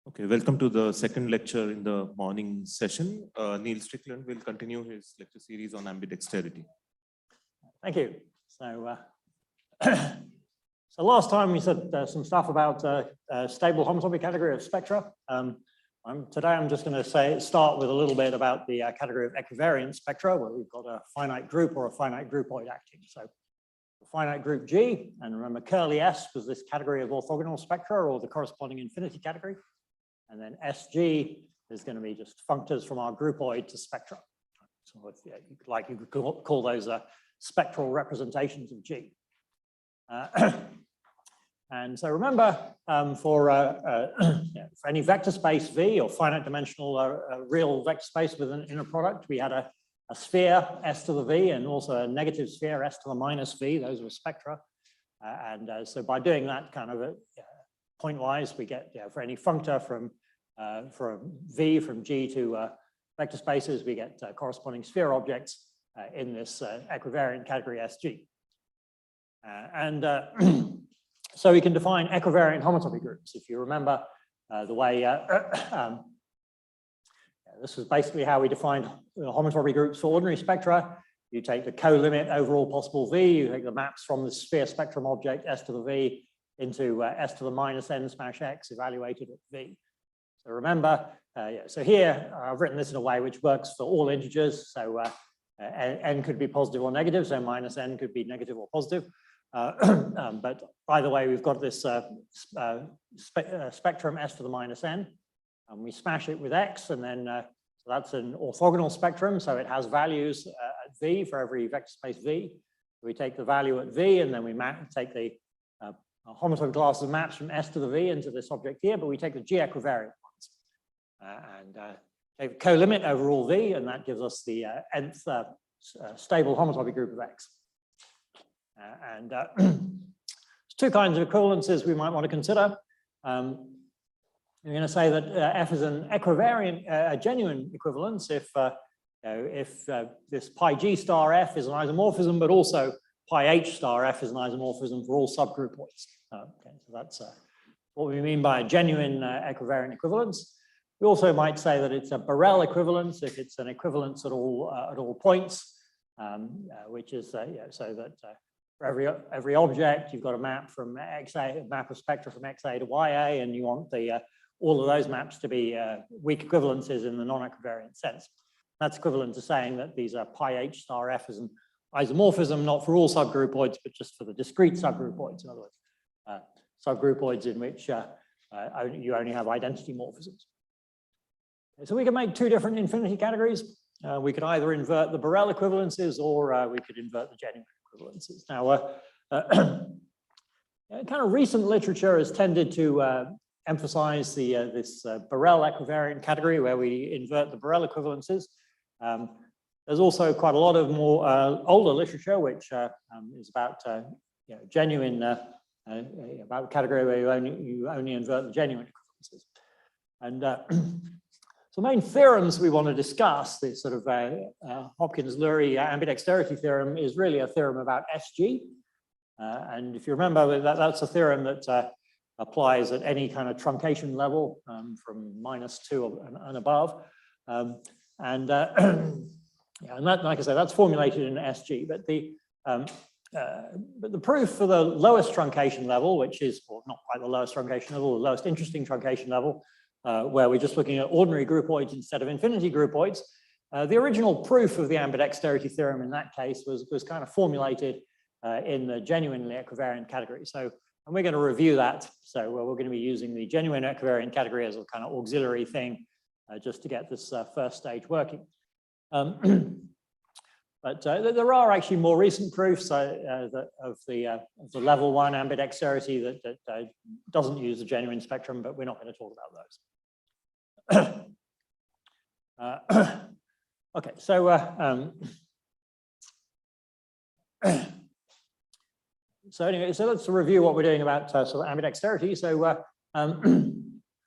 Okay, welcome to the second lecture in the morning session. Neil Strickland will continue his lecture series on ambidexterity. Thank you. So, so last time we said some stuff about stable homotopy category of spectra. Today I'm just going to start with a little bit about the category of equivariant spectra, where we've got a finite group or a finite groupoid acting. So the finite group G, and remember curly S was this category of orthogonal spectra or the corresponding infinity category. And then SG is going to be just functors from our groupoid to spectra. So if, you could call those spectral representations of G. And so remember, for any vector space V or finite dimensional real vector space with an inner product, we had a sphere S to the V and also a negative sphere S to the minus V. Those were spectra. So by doing that kind of pointwise, we get for any functor from V from G to vector spaces, we get corresponding sphere objects in this equivariant category SG. So we can define equivariant homotopy groups. If you remember the way, this was basically how we defined homotopy groups for ordinary spectra. You take the co-limit over all possible V, you take the maps from the sphere spectrum object S to the V into S to the minus n smash x evaluated at V. So remember, so here I've written this in a way which works for all integers. So n could be positive or negative, so minus n could be negative or positive. But either way, we've got this spectrum S to the minus n, and we smash it with x, and then so that's an orthogonal spectrum, so it has values at V for every vector space V. We take the value at V, and then we take the homotopy classes of maps from S to the V into this object here, but we take the G equivariant ones. Take the co-limit over all V, and that gives us the nth stable homotopy group of X. There's two kinds of equivalences we might want to consider. We're going to say that F is an equivariant, genuine equivalence if this pi G star F is an isomorphism, but also pi H star F is an isomorphism for all subgroupoids. Okay, so that's what we mean by a genuine equivariant equivalence. We also might say that it's a Borel equivalence if it's an equivalence at all points, which is so that for every object you've got a map from XA, a map of spectra from XA to YA, and you want all of those maps to be weak equivalences in the non-equivariant sense. That's equivalent to saying that these are pi H star F is an isomorphism, not for all subgroupoids, but just for the discrete subgroupoids. In other words, subgroupoids in which you only have identity morphisms. So we can make two different infinity categories. We could either invert the Borel equivalences, or we could invert the genuine equivalences. Now, kind of recent literature has tended to emphasize this Borel equivariant category where we invert the Borel equivalences. There's also quite a lot of more older literature which is about genuine, about the category where you only invert the genuine equivalences. And so the main theorems we want to discuss, this sort of Hopkins-Lurie ambidexterity theorem, is really a theorem about SG. And if you remember, that's a theorem that applies at any kind of truncation level from -2 and above. And that, like I said, that's formulated in SG. But the proof for the lowest truncation level, which is, well, not quite the lowest truncation level, the lowest interesting truncation level, where we're just looking at ordinary groupoids instead of infinity groupoids. The original proof of the ambidexterity theorem in that case was kind of formulated in the genuinely equivariant category. And we're going to review that. So we're going to be using the genuine equivariant category as a kind of auxiliary thing just to get this first stage working. But there are actually more recent proofs of the level 1 ambidexterity that doesn't use the genuine spectrum, but we're not going to talk about those. Okay, so anyway, so let's review what we're doing about sort of ambidexterity. So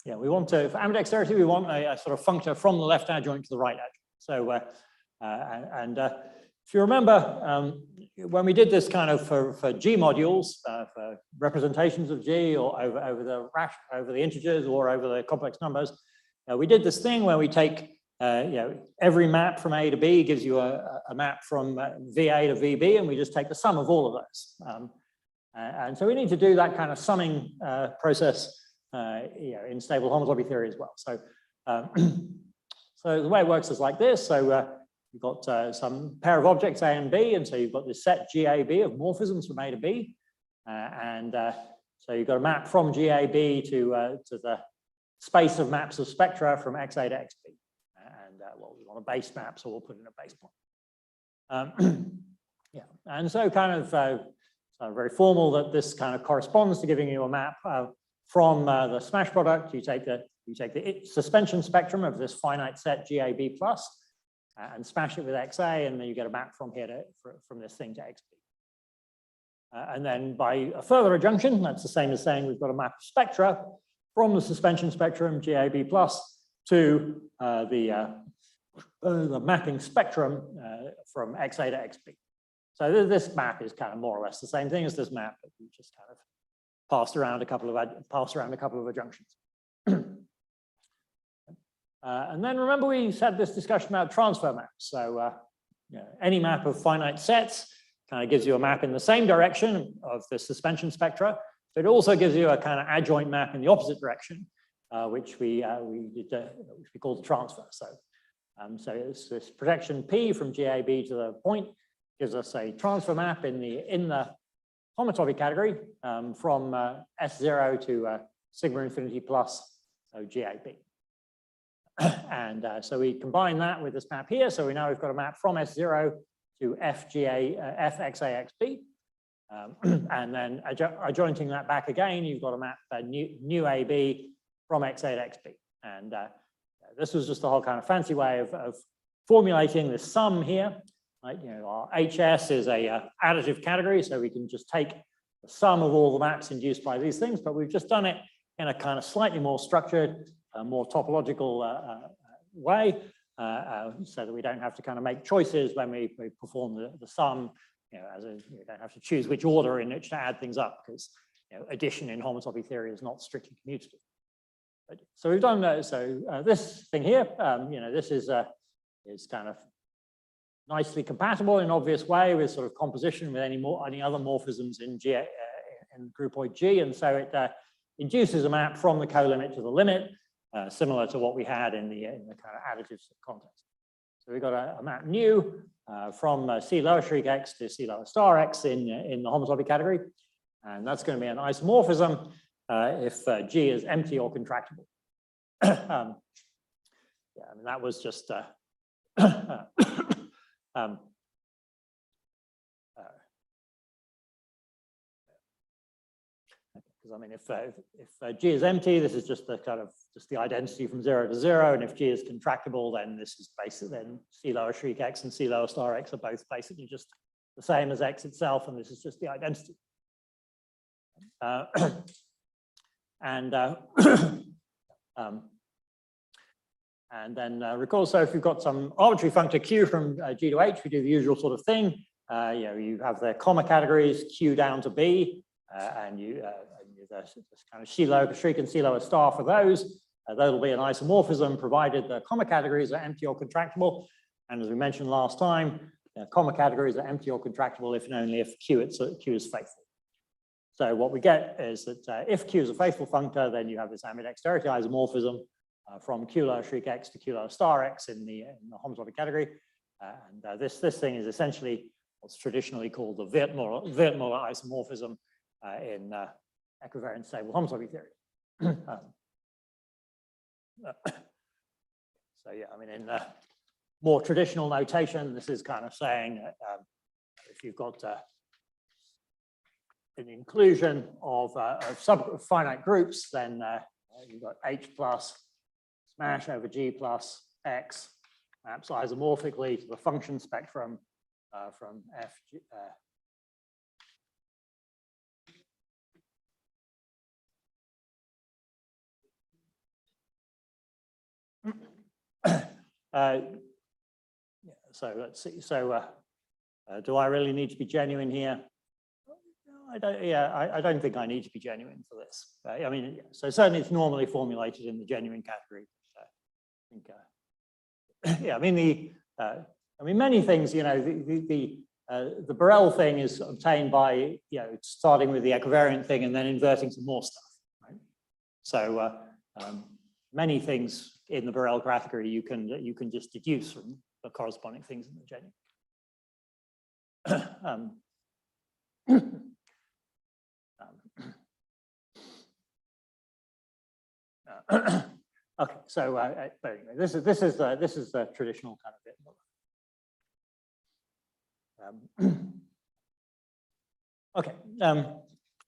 yeah, we want to, for ambidexterity, we want a sort of functor from the left adjoint to the right adjoint. So if you remember, when we did this kind of for G modules, for representations of G or over the integers or over the complex numbers, we did this thing where we take every map from A to B gives you a map from VA to VB, and we just take the sum of all of those. And so we need to do that kind of summing process in stable homotopy theory as well. So, so the way it works is like this. So you've got some pair of objects A and B, and so you've got this set GAB of morphisms from A to B, so you've got a map from GAB to the space of maps of spectra from XA to XB. And well, we want a base map, so we'll put in a base point. Yeah, and so kind of very formal that this kind of corresponds to giving you a map from the smash product. You take the suspension spectrum of this finite set GAB plus and smash it with XA, and then you get a map from here from this thing to XB. And then by a further adjunction, that's the same as saying we've got a map of spectra from the suspension spectrum GAB plus to the mapping spectrum from XA to XB. So this map is kind of more or less the same thing as this map, but we just kind of passed around a couple of adjunctions. And then remember we had this discussion about transfer maps. So any map of finite sets kind of gives you a map in the same direction of the suspension spectra, but it also gives you a kind of adjoint map in the opposite direction, which we call the transfer. So it's this projection P from GAB to the point gives us a transfer map in the homotopy category from S0 to sigma infinity plus GAB. And so we combine that with this map here. So we now we've got a map from S0 to FXAXB. And then adjointing that back again, you've got a map new AB from XA to XB. And this was just a whole kind of fancy way of formulating this sum here. Right? Our HS is a additive category, so we can just take the sum of all the maps induced by these things, but we've just done it in a kind of slightly more structured, more topological way, so that we don't have to kind of make choices when we perform the sum. We don't have to choose which order in which to add things up, because addition in homotopy theory is not strictly commutative. So we've done this thing here. This is kind of nicely compatible in an obvious way with sort of composition with any other morphisms in groupoid G, and so it induces a map from the co-limit to the limit, similar to what we had in the kind of additive context. So we've got a map nu from C lower shriek X to C lower star X in the homotopy category, and that's going to be an isomorphism if G is empty or contractible. Yeah, I mean that was just because I mean, if G is empty, this is just the identity from 0 to 0, and if G is contractible, then this is basically then C lower shriek X and C lower star X are both basically just the same as X itself, and this is just the identity. And then recall, so if you've got some arbitrary functor Q from G to H, we do the usual sort of thing. You have the comma categories Q down to B, and this kind of C lower shriek and C lower star for those. That'll be an isomorphism provided the comma categories are empty or contractible. And as we mentioned last time, comma categories are empty or contractible if and only if Q is faithful. So what we get is that if Q is a faithful functor, then you have this ambidexterity isomorphism from Q lower shriek X to Q lower star X in the homotopy category. And this thing is essentially what's traditionally called the Wirth-Muller isomorphism in equivariant stable homotopy theory. So yeah, I mean, in more traditional notation, this is kind of saying that if you've got an inclusion of sub-finite groups, then you've got H plus smash over G plus X maps isomorphically to the function spectrum from F. So let's see. So Do I really need to be genuine here? I don't think I need to be genuine for this. I mean, so certainly it's normally formulated in the genuine category. So I think, yeah, I mean, many things, you know, the Borel thing is obtained by, you know, starting with the equivariant thing and then inverting some more stuff, right? So many things in the Borel category you can just deduce from the corresponding things in the genuine. Okay, so but anyway, this is the traditional kind of bit. Okay,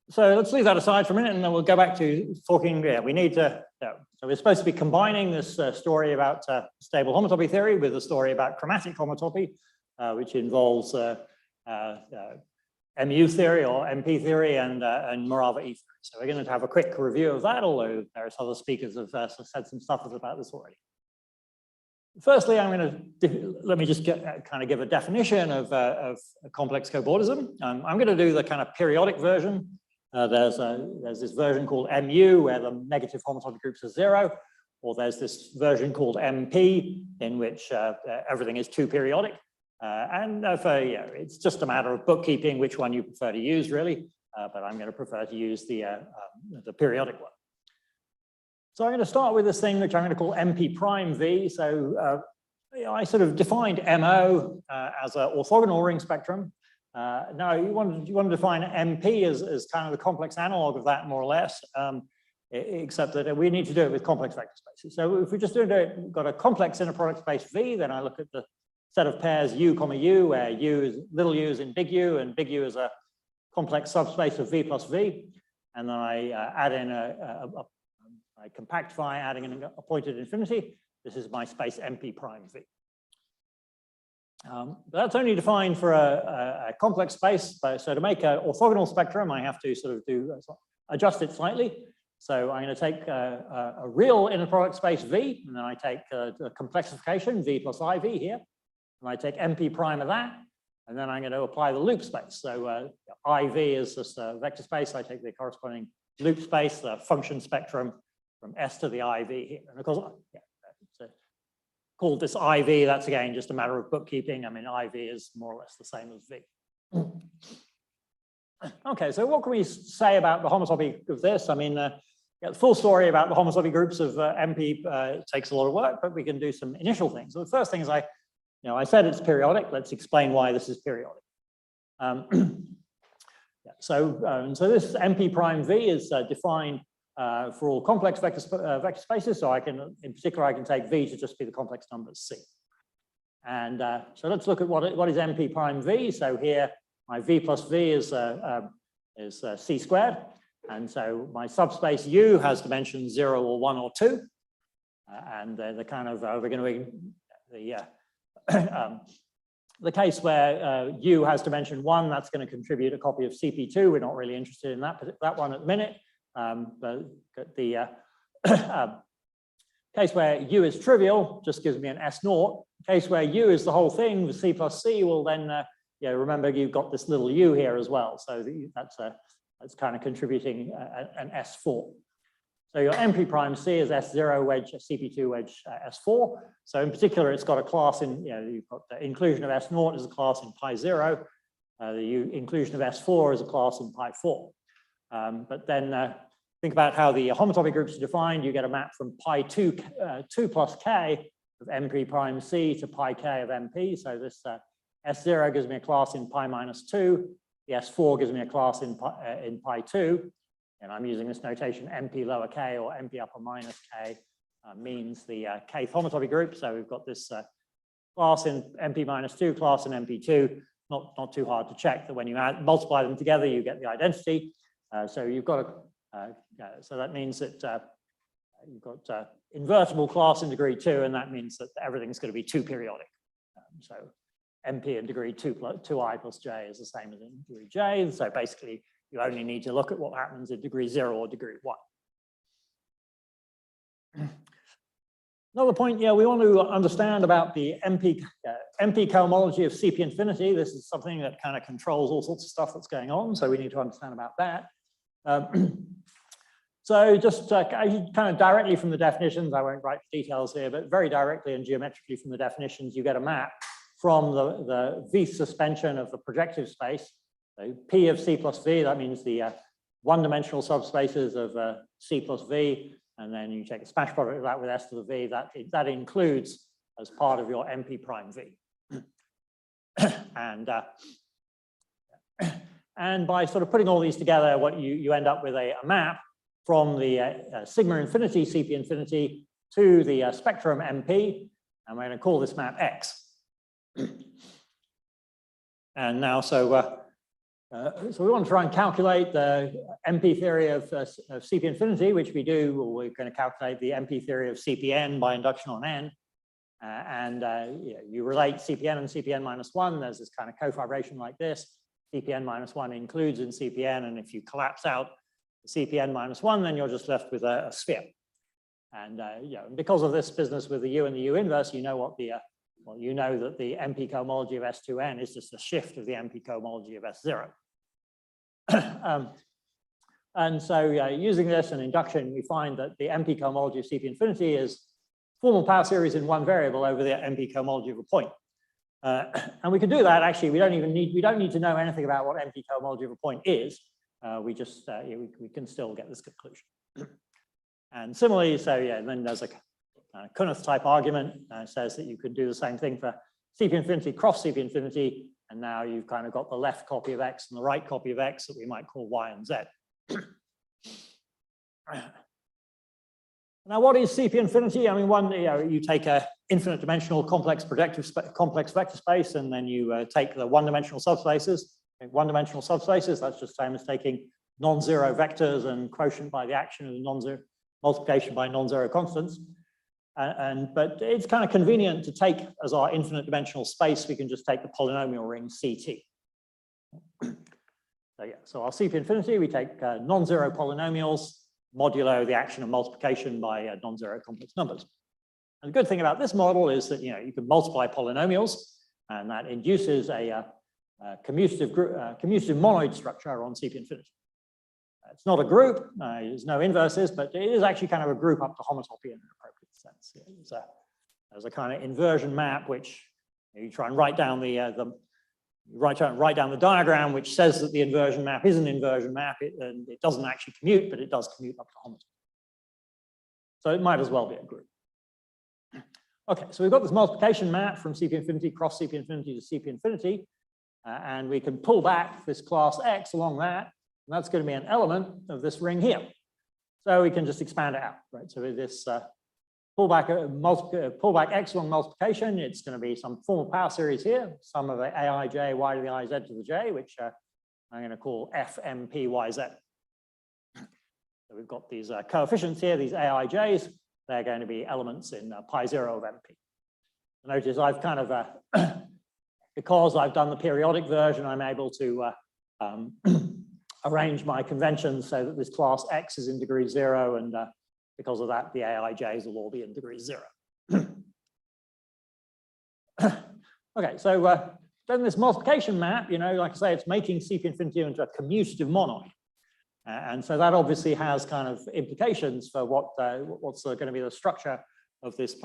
so let's leave that aside for a minute, and then we'll go back to talking. Yeah, we need to. So we're supposed to be combining this story about stable homotopy theory with the story about chromatic homotopy, which involves MU theory or MP theory and Morava E theory. So we're going to have a quick review of that, although various other speakers have said some stuff about this already. Firstly, I'm going to let me just kind of give a definition of complex cobordism. I'm going to do the kind of periodic version. There's this version called MU where the negative homotopy groups are 0, or there's this version called MP in which everything is 2 periodic. And it's just a matter of bookkeeping which one you prefer to use, really. But I'm going to prefer to use the periodic one. So I'm going to start with this thing which I'm going to call MP prime V. So I sort of defined MO as an orthogonal ring spectrum. Now you want to define MP as kind of the complex analog of that, more or less, except that we need to do it with complex vector spaces. So if we just got a complex inner product space V, then I look at the set of pairs U, U, where U is little u is in big U, and big U is a complex subspace of V plus V. And then I add in I compactify, adding in a pointed infinity. This is my space MP prime V. But that's only defined for a complex space. So to make an orthogonal spectrum, I have to sort of adjust it slightly. So I'm going to take a real inner product space V, and then I take the complexification V plus IV here. And I take MP prime of that, and then I'm going to apply the loop space. So IV is this vector space. I take the corresponding loop space, the function spectrum from S to the IV here. And of course, called this IV, that's again just a matter of bookkeeping. I mean, IV is more or less the same as V. Okay, so what can we say about the homotopy of this? I mean, the full story about the homotopy groups of MP takes a lot of work, but we can do some initial things. So the first thing is I said it's periodic. Let's explain why this is periodic. So this MP prime V is defined for all complex vector spaces. So in particular, I can take V to just be the complex number C. And so let's look at what is MP prime V. So here, my V plus V is C squared. And so my subspace U has dimensions 0 or 1 or 2. And the kind of, we're going to, the case where U has dimension 1, that's going to contribute a copy of CP2. We're not really interested in that one at the minute. But the case where U is trivial just gives me an S0. Case where U is the whole thing with C plus C, well then, remember you've got this little U here as well. So that's kind of contributing an S4. So your MP prime C is S0 wedge, CP2 wedge S4. So in particular, it's got a class in, you've got the inclusion of S0 as a class in pi 0. The inclusion of S4 as a class in pi 4. But then think about how the homotopy groups are defined. You get a map from pi 2 plus k of MP prime C to pi k of MP. So this S0 gives me a class in pi minus 2. The S4 gives me a class in pi 2. And I'm using this notation MP lower k or MP upper minus k means the kth homotopy group. So we've got this class in MP minus 2, class in MP2. Not too hard to check that when you multiply them together, you get the identity. So you've got so that means that you've got invertible class in degree 2, and that means that everything's going to be 2 periodic. So MP in degree 2i plus j is the same as in degree j. So basically, you only need to look at what happens in degree 0 or degree 1. Another point, yeah, we want to understand about the MP cohomology of CP infinity. This is something that kind of controls all sorts of stuff that's going on, so we need to understand about that. So just kind of directly from the definitions, I won't write the details here, but very directly and geometrically from the definitions, you get a map from the V suspension of the projective space. So P of C plus V, that means the one-dimensional subspaces of C plus V, and then you take a smash product of that with S to the V, that includes as part of your MP prime V. And by sort of putting all these together, what you end up with a map from the sigma infinity, CP infinity, to the spectrum MP, and we're going to call this map X. And now, so we want to try and calculate the MP theory of CP infinity, which we do. We're going to calculate the MP theory of CPN by induction on N. You relate CPN and CPN minus 1. There's this kind of cofibration like this. CPN minus 1 includes in CPN, and if you collapse out CPN minus 1, then you're just left with a sphere. And because of this business with the U and the U inverse, you know what the you know that the MP cohomology of S2N is just a shift of the MP cohomology of S0. And so using this and induction, we find that the MP cohomology of CP infinity is formal power series in one variable over the MP cohomology of a point. And we can do that actually. We don't need to know anything about what MP cohomology of a point is. We just we can still get this conclusion. And similarly, so yeah, then there's a Kunath type argument says that you could do the same thing for CP infinity cross CP infinity, and now you've kind of got the left copy of X and the right copy of X that we might call Y and Z. Now, what is CP infinity? I mean, you take a infinite dimensional complex projective complex vector space, and then you take the one-dimensional subspaces. One-dimensional subspaces, that's just the same as taking non-zero vectors and quotient by the action of the non-zero multiplication by non-zero constants. But it's kind of convenient to take as our infinite dimensional space, we can just take the polynomial ring CT. So yeah, so our CP infinity, we take non-zero polynomials modulo the action of multiplication by non-zero complex numbers. And the good thing about this model is that you can multiply polynomials, and that induces a commutative monoid structure on CP infinity. It's not a group, there's no inverses, but it is actually kind of a group up to homotopy in an appropriate sense. There's a kind of inversion map which you try and write down write down the diagram which says that the inversion map is an inversion map. It doesn't actually commute, but it does commute up to homotopy. So it might as well be a group. Okay, so we've got this multiplication map from CP infinity cross CP infinity to CP infinity, and we can pull back this class X along that. And that's going to be an element of this ring here. So we can just expand it out, right? So with this pullback X along multiplication, it's going to be some formal power series here, sum of Aij y to the I z to the j, which I'm going to call FMPYZ. So we've got these coefficients here, these Aij's, they're going to be elements in pi 0 of MP. Notice I've kind of, because I've done the periodic version, I'm able to arrange my conventions so that this class X is in degree 0, and because of that, the Aij's will all be in degree 0. Okay, so then this multiplication map, like I say, it's making CP infinity into a commutative monoid. And so that obviously has kind of implications for what's going to be the structure of this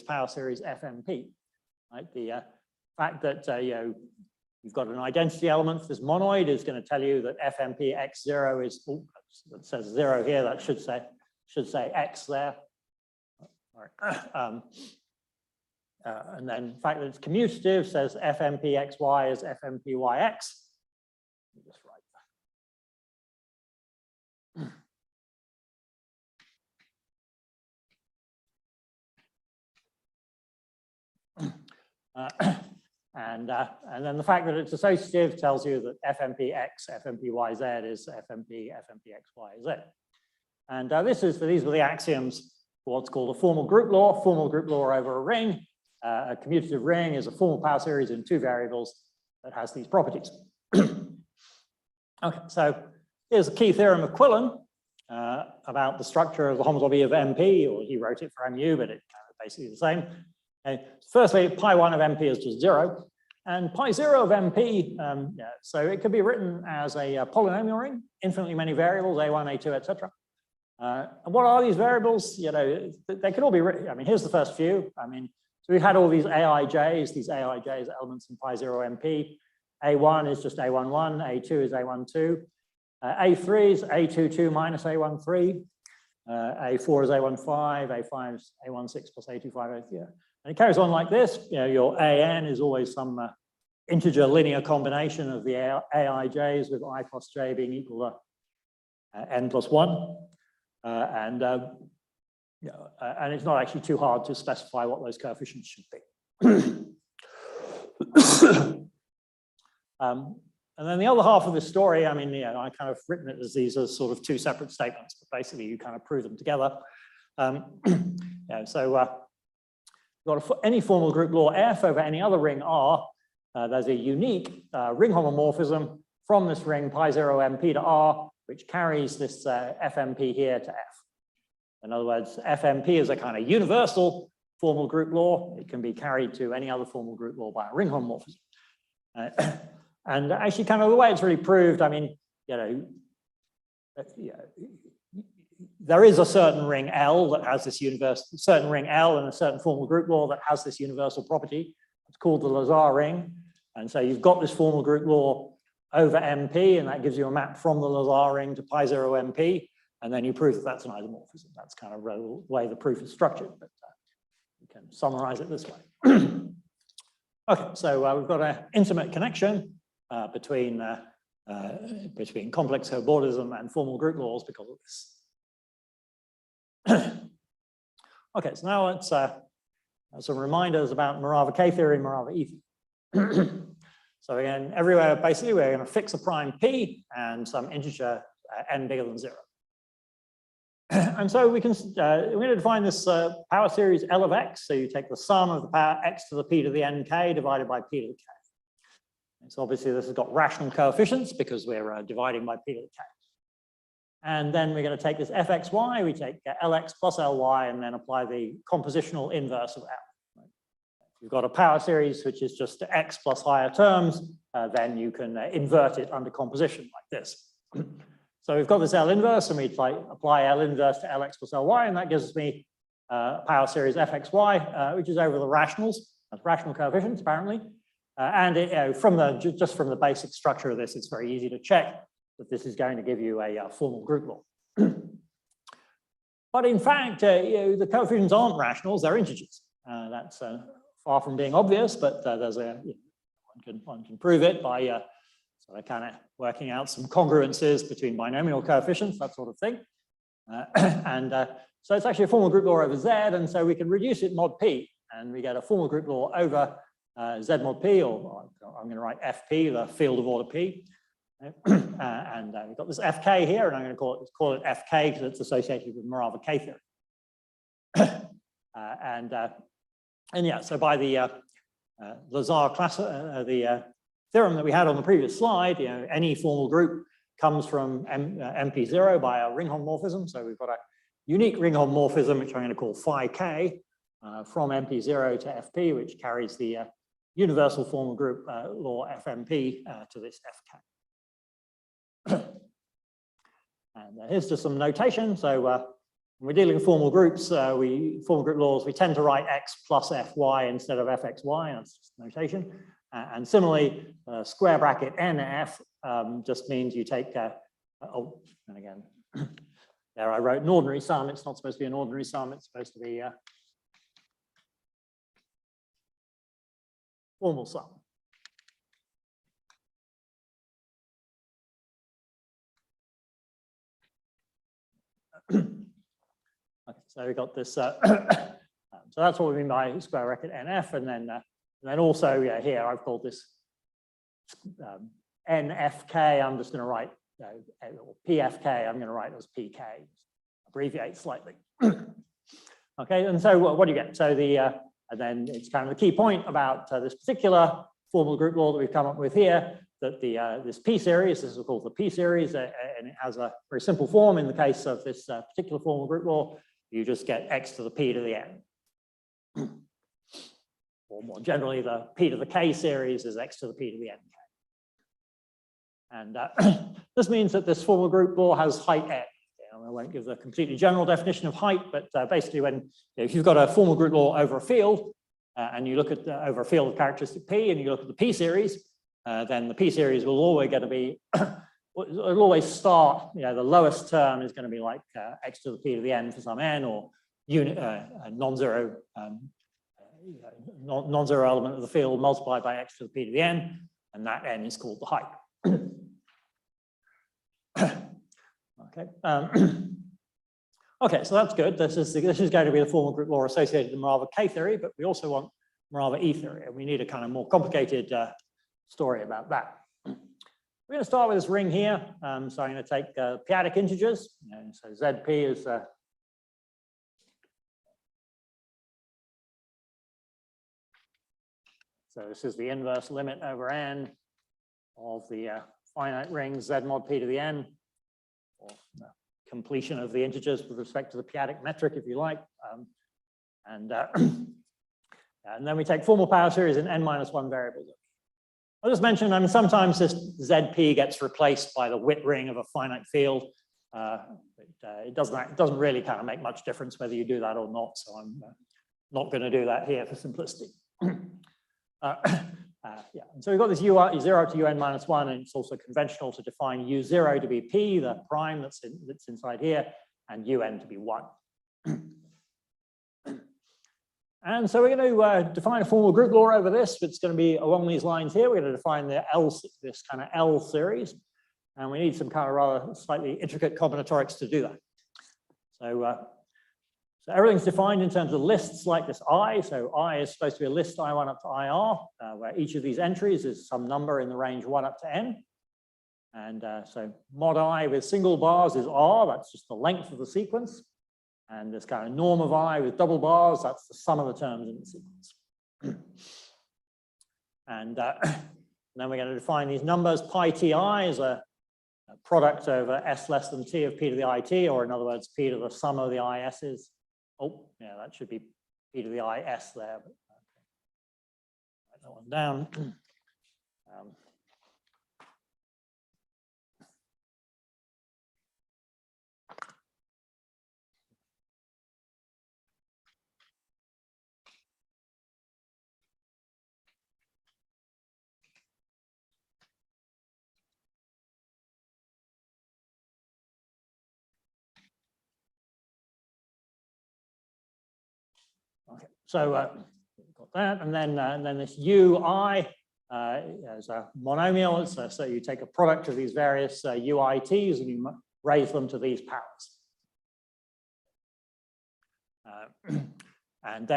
power series FMP. Right? The fact that you've got an identity element for this monoid is going to tell you that FMP X0 is, that says 0 here, that should say X there. And then the fact that it's commutative says FMP XY is FMP YX. Just write that. And then the fact that it's associative tells you that FMP X, FMP YZ is FMP XY Z. And these were the axioms for what's called a formal group law over a ring. A commutative ring is a formal power series in two variables that has these properties. Okay, so here's the key theorem of Quillen about the structure of the homotopy of MP, or he wrote it for MU, but it kind basically the same. Okay. Firstly, pi1 of MP is just 0. And pi0 of MP, so it could be written as a polynomial ring, infinitely many variables, A1, A2, etc. And what are these variables? They could all be written. I mean, here's the first few. I mean, so we've had all these AIJs, elements in pi0 MP. A1 is just A11, A2 is A12, A3 is A22 minus A13, A4 is A15, A5 is A16 plus A25, yeah. And it carries on like this. Your AN is always some integer linear combination of the AIJs with I plus j being equal to n plus 1. And it's not actually too hard to specify what those coefficients should be. And then the other half of this story, I mean, I kind of written it as these are sort of two separate statements, but basically you kind of prove them together. You've got any formal group law F over any other ring R. There's a unique ring homomorphism from this ring pi0 MP to R, which carries this FMP here to F. In other words, FMP is a kind of universal formal group law. It can be carried to any other formal group law by a ring homomorphism. And actually, kind of the way it's really proved, I mean, there is a certain ring L that has this universal, certain ring L and a certain formal group law that has this universal property. It's called the Lazare ring. And so you've got this formal group law over MP, and that gives you a map from the Lazare ring to pi0 MP, and then you prove that that's an isomorphism. That's kind of the way the proof is structured, but you can summarize it this way. Okay, so we've got an intimate connection between complex cobordism and formal group laws because of this. Okay, so now let's some reminders about Morava K theory and Morava E theory. So again, everywhere basically we're going to fix a prime P and some integer n bigger than 0. And so we're going to define this power series L of x. So you take the sum of the power x to the p to the nk divided by p to the k. And so obviously this has got rational coefficients because we're dividing by p to the k. And then we're going to take this fxy, we take lx plus ly and then apply the compositional inverse of L. Right? If you've got a power series which is just x plus higher terms, then you can invert it under composition like this. So we've got this L inverse and we apply L inverse to lx plus ly, and that gives me power series fxy, which is over the rationals, that's rational coefficients apparently. And it, just from the basic structure of this, it's very easy to check that this is going to give you a formal group law. But in fact, the coefficients aren't rationals, they're integers. That's far from being obvious, but there's one can prove it by sort of kind of working out some congruences between binomial coefficients, that sort of thing. So it's actually a formal group law over Z, and so we can reduce it mod P, and we get a formal group law over Z mod P, or I'm going to write FP, the field of order P. And we've got this FK here, and I'm going to call it FK because it's associated with Morava K theory. And yeah, so by the Lazare class, the theorem that we had on the previous slide, any formal group comes from MP0 by a ring homomorphism. So we've got a unique ring homomorphism, which I'm going to call phi k, from MP0 to FP, which carries the universal formal group law FMP to this FK. And here's just some notation. So when we're dealing with formal groups, formal group laws, we tend to write x plus fy instead of fxy. That's just notation. And similarly, square bracket nf just means you take, oh, and again, there I wrote an ordinary sum. It's not supposed to be an ordinary sum. It's supposed to be a formal sum. Okay, so we got this. So that's what we mean by square bracket nf, and then also here I've called this nfk. I'm just going to write pfk. I'm going to write as pk, abbreviate slightly. Okay, and so what do you get? So and then it's kind of the key point about this particular formal group law that we've come up with here, that this P series, this is called the P series, and it has a very simple form. In the case of this particular formal group law, you just get x to the P to the n. Or more generally, the p to the k series is x to the p to the n. And this means that this formal group law has height n. I won't give the completely general definition of height, but basically when, if you've got a formal group law over a field, and you look at over a field of characteristic P, and you look at the P series, then the P series will always going to be, it'll always start, the lowest term is going to be like x to the P to the n for some n, or unit non-zero non-zero element of the field multiplied by x to the P to the n, and that n is called the height. Okay. Okay, so that's good. This is going to be the formal group law associated with Morava K theory, but we also want Morava E theory, and we need a kind of more complicated story about that. We're going to start with this ring here. So I'm going to take p-adic integers. So ZP is so this is the inverse limit over n of the finite ring Z mod P to the n, or the completion of the integers with respect to the p-adic metric, if you like. And then we take formal power series in n-1 variables. I'll just mention, I mean, sometimes this ZP gets replaced by the Witt ring of a finite field. It doesn't really kind of make much difference whether you do that or not, so I'm not going to do that here for simplicity. Yeah, and so we've got this U0 to UN-1, and it's also conventional to define U0 to be P, the prime that's inside here, and UN to be 1. And so we're going to define a formal group law over this. It's going to be along these lines here. We're going to define the this kind of L series, and we need some kind of rather slightly intricate combinatorics to do that. So, so everything's defined in terms of lists like this I. So I is supposed to be a list I1 up to IR, where each of these entries is some number in the range 1 up to n. And so mod I with single bars is R, that's just the length of the sequence. And this kind of norm of I with double bars, that's the sum of the terms in the sequence. And then we're going to define these numbers. Pi ti is a product over s less than t of p to the it, or in other words, p to the sum of the is's. Oh, yeah, that should be p to the is there. But, write that one down. Okay, so got that, and then this ui as a monomial. So you take a product of these various uits and you raise them to these powers. And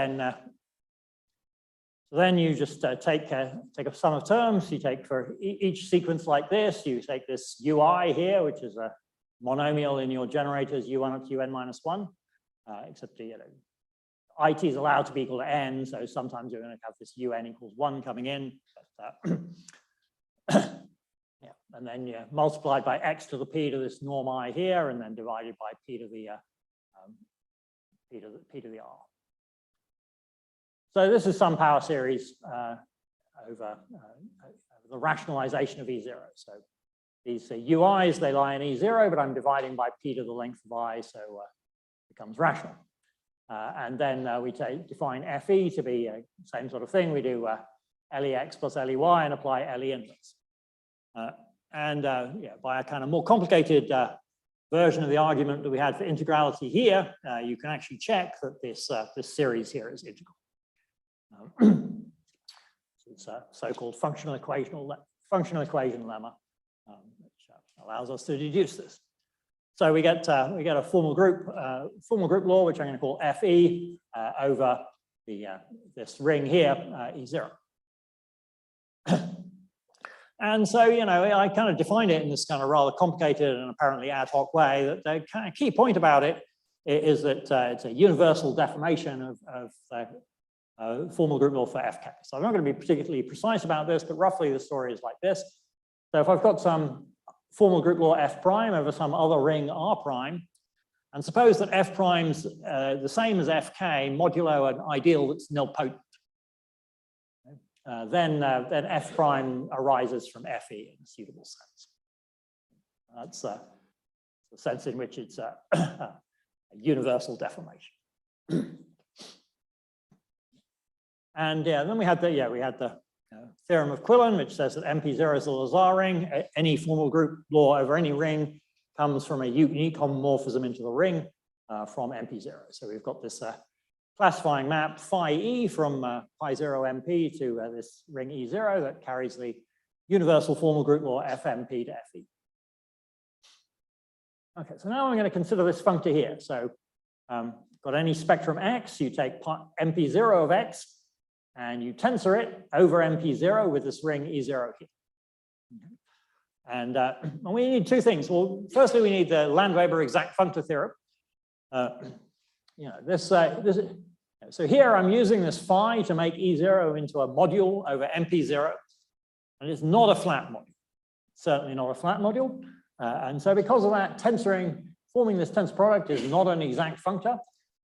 then you just take a sum of terms. You take for each sequence like this, you take this ui here, which is a monomial in your generators u1 up to un-1, except IT is allowed to be equal to n, so sometimes you're going to have this un equals 1 coming in. But, yeah, and then you multiplied by x to the p to this norm I here, and then divided by p to the r. So this is some power series over the rationalization of E0. So these ui's, they lie in E0, but I'm dividing by p to the length of I, so it becomes rational. And then we define FE to be the same sort of thing. We do LEX plus LEY and apply LE inverse. Yeah, by a kind of more complicated version of the argument that we had for integrality here, you can actually check that this series here is integral. It's a so-called functional equation lemma, which allows us to deduce this. So we get a formal group law, which I'm going to call Fe over this ring here, E0. And so, I kind of defined it in this kind of rather complicated and apparently ad hoc way. That the kind of key point about it is that it's a universal deformation of formal group law for Fk. So I'm not going to be particularly precise about this, but roughly the story is like this. So if I've got some formal group law F prime over some other ring R prime, And suppose that f prime's the same as fk modulo an ideal that's nilpotent. Then f prime arises from fe in a suitable sense. That's the sense in which it's a universal deformation. And then we had the theorem of Quillen, which says that MP0 is a Lazare ring. Any formal group law over any ring comes from a unique homomorphism into the ring from MP0. So we've got this classifying map phi E from pi 0 MP to this ring E0 that carries the universal formal group law FMP to FE. Okay, so now I'm going to consider this functor here. So got any spectrum X, you take MP0 of X, and you tensor it over MP0 with this ring E0 here. And we need two things. Well, firstly, we need the Landweber exact functor theorem. So here I'm using this phi to make E0 into a module over MP0, and it's not a flat module. Certainly not a flat module. And so because of that, forming this tensor product is not an exact functor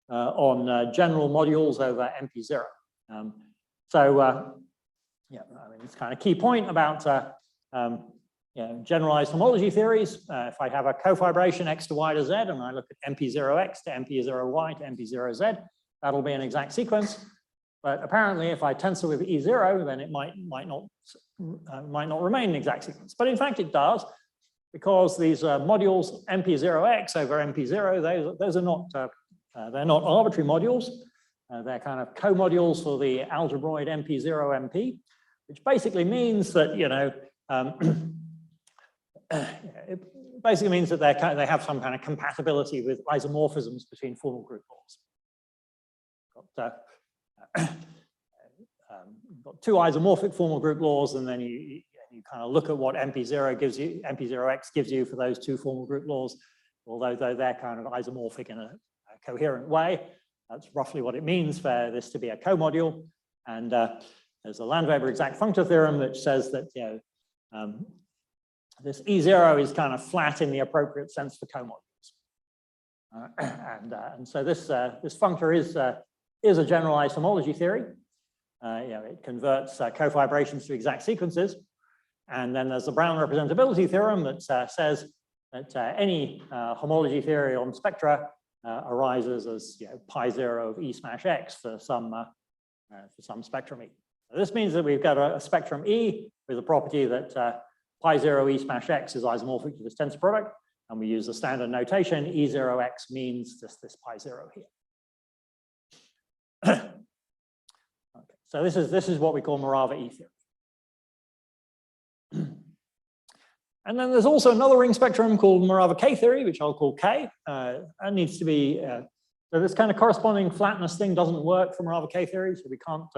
on general modules over MP0. It's kind of key point about generalized homology theories. If I have a cofibration x to y to z, and I look at MP0x to MP0y to MP0z, that'll be an exact sequence. But apparently, if I tensor with E0, then it might not remain an exact sequence. But in fact, it does, because these modules MP0x over MP0, those are not they're not arbitrary modules. They're kind of co-modules for the algebraic MP0 MP, which basically means that it basically means that they have some kind of compatibility with isomorphisms between formal group laws. Got two isomorphic formal group laws, and then you kind of look at what MP0 gives you, MP0x gives you for those two formal group laws, although they're kind of isomorphic in a coherent way. That's roughly what it means for this to be a co-module. And there's a Landweber exact functor theorem which says that this E0 is kind of flat in the appropriate sense for co-modules. And so this functor is a generalized homology theory. It converts cofibrations to exact sequences. And then there's the Brown representability theorem that says that any homology theory on spectra arises as pi 0 of E smash x for some spectrum E. So this means that we've got a spectrum E with a property that pi 0 E smash x is isomorphic to this tensor product, and we use the standard notation E0x means just this pi 0 here. Okay, so this is what we call Morava E theory. And then there's also another ring spectrum called Morava K theory, which I'll call K. That needs to be, so this kind of corresponding flatness thing doesn't work for Morava K theory, so we can't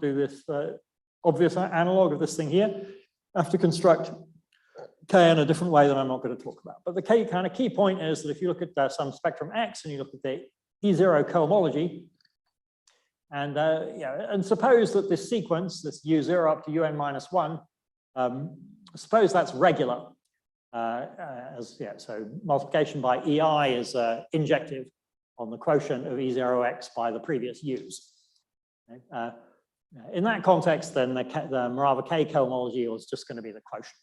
do this obvious analog of this thing here. I have to construct K in a different way that I'm not going to talk about. But the kind of key point is that if you look at some spectrum X and you look at the E0 cohomology, and suppose that this sequence, this U0 up to UN minus 1, suppose that's regular. So multiplication by EI is injective on the quotient of E0x by the previous U's. Okay? In that context, then the Morava K cohomology is just going to be the quotient.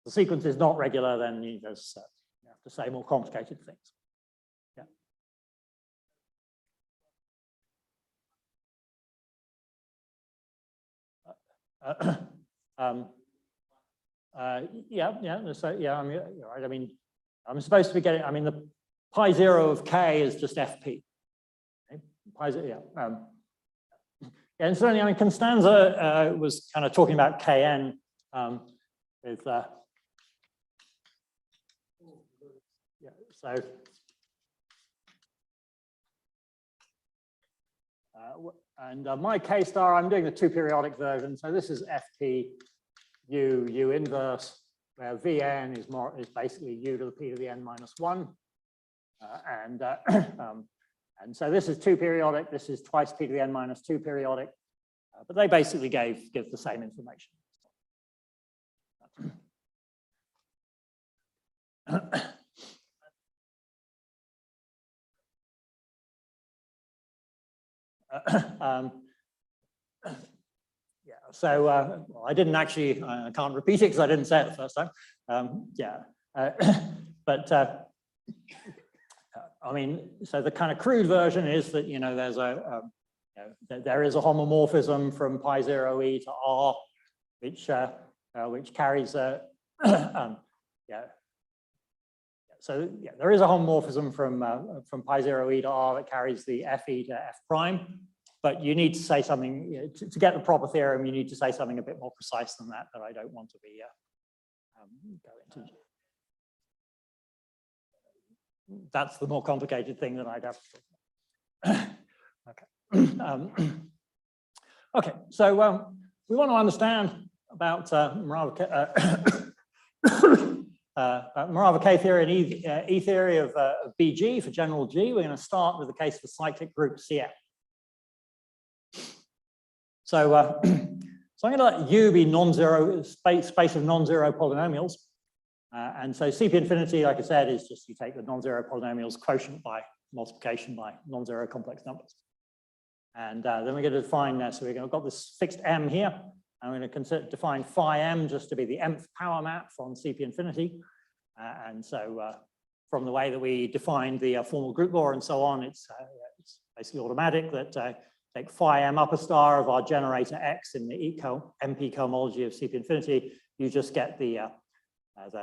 The sequence is not regular, then you have to say more complicated things. So you're right. I mean, I'm supposed to be getting. I mean, the pi 0 of K is just FP. Okay? Pi 0, and certainly, I mean, Constanza was kind of talking about Kn with. And my K star, I'm doing the two periodic version. So this is FP U inverse, where Vn is basically U to the P to the N minus 1. And so this is two periodic. This is twice P to the N minus 2 periodic. But they basically give the same information. Yeah, so well, I didn't actually, I can't repeat it because I didn't say it the first time. But I mean, so the kind of crude version is that, you know, there's there is a homomorphism from pi 0e to r, which carries So yeah, there is a homomorphism from pi 0e to r that carries the fe to f prime, but you need to say something, you know, to get the proper theorem, you need to say something a bit more precise than that I don't want to be go into. That's the more complicated thing that I'd have to. Okay. Okay, so we want to understand about Morava K theory and E theory of BG for general G. We're going to start with the case of the cyclic group CF. So, so I'm going to let U be non-zero space of non-zero polynomials. And so CP infinity, like I said, is just you take the non-zero polynomials quotient by multiplication by non-zero complex numbers. And then we're going to define, so we've got this fixed M here. I'm going to define phi M just to be the mth power map from CP infinity. And so from the way that we defined the formal group law and so on, it's basically automatic that take phi M upper star of our generator X in the MP cohomology of CP infinity, you just get the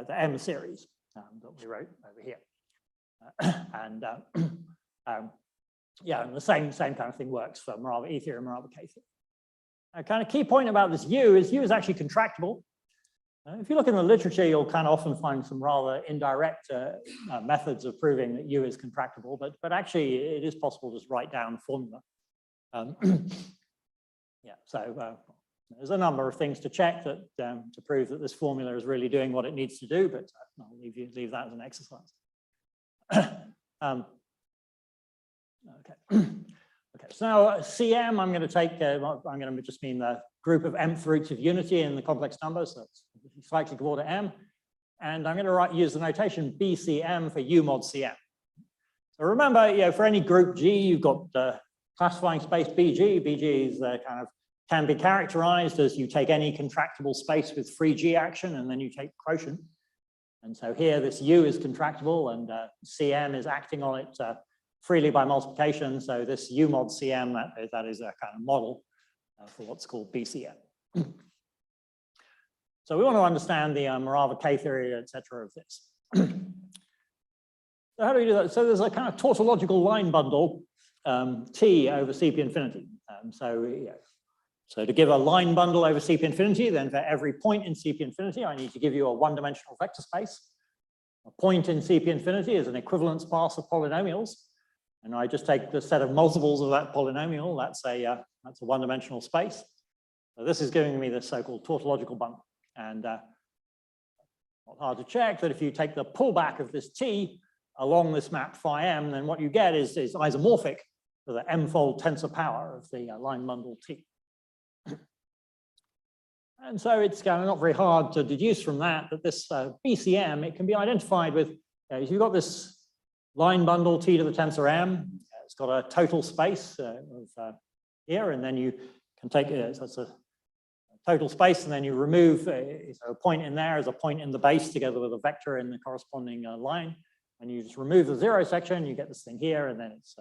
M series that we wrote over here. Yeah, and the same kind of thing works for Morava E theory and Morava K theory. A kind of key point about this U is actually contractible. If you look in the literature, you'll kind of often find some rather indirect methods of proving that U is contractible, but actually it is possible to just write down the formula. Yeah, so there's a number of things to check that to prove that this formula is really doing what it needs to do, but I'll leave that as an exercise. Okay. Okay, so now CM, I'm going to take, I'm going to just mean the group of mth roots of unity in the complex numbers, so it's cyclic of order M, and I'm going to use the notation BCM for U mod CM. So remember, you know, for any group G, you've got the classifying space BG. BG is kind of can be characterized as you take any contractible space with free G action, and then you take quotient. And so here, this U is contractible, and CM is acting on it freely by multiplication. So this U mod CM, that is a kind of model for what's called BCM. So we want to understand the Morava K theory, etc. of this. So how do we do that? So there's a kind of tautological line bundle T over CP infinity. So to give a line bundle over CP infinity, then for every point in CP infinity, I need to give you a one-dimensional vector space. A point in CP infinity is an equivalence path of polynomials. And I just take the set of multiples of that polynomial. That's a one-dimensional space. So this is giving me this so-called tautological bundle. And not hard to check that if you take the pullback of this T along this map phi M, then what you get is isomorphic to the M-fold tensor power of the line bundle T. And so it's kind of not very hard to deduce from that this BCM, it can be identified with, if you've got this line bundle T to the tensor M, it's got a total space of here, and then you can take it, so it's a total space, and then you remove a point in there as a point in the base together with a vector in the corresponding line, and you just remove the zero section, you get this thing here, and then it's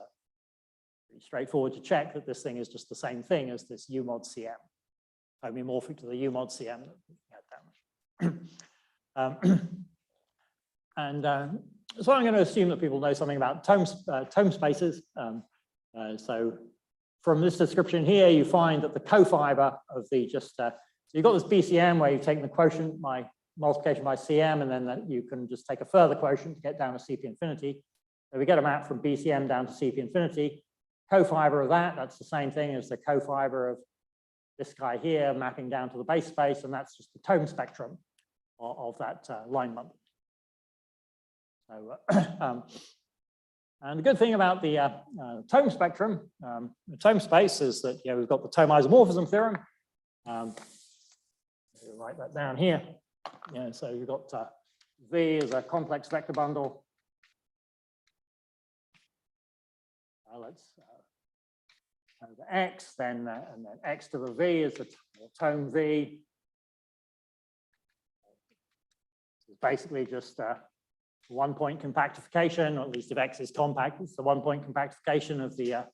pretty straightforward to check that this thing is just the same thing as this U mod CM, homomorphic to the U mod CM that we had down. So I'm going to assume that people know something about tome spaces. So from this description here, you find that the cofiber of the so you've got this BCM where you've taken the quotient by multiplication by CM, and then you can just take a further quotient to get down to CP infinity. So we get a map from BCM down to CP infinity. Cofiber of that's the same thing as the cofiber of this guy here mapping down to the base space, and that's just the tome spectrum of that line bundle. So, and the good thing about the tome spectrum, the tome space, is that we've got the tome isomorphism theorem. Write that down here. So you've got V is a complex vector bundle. Let's over X, then and then X to the V is the tome V. It's basically just one-point compactification, or at least if X is compact, it's the one-point compactification of the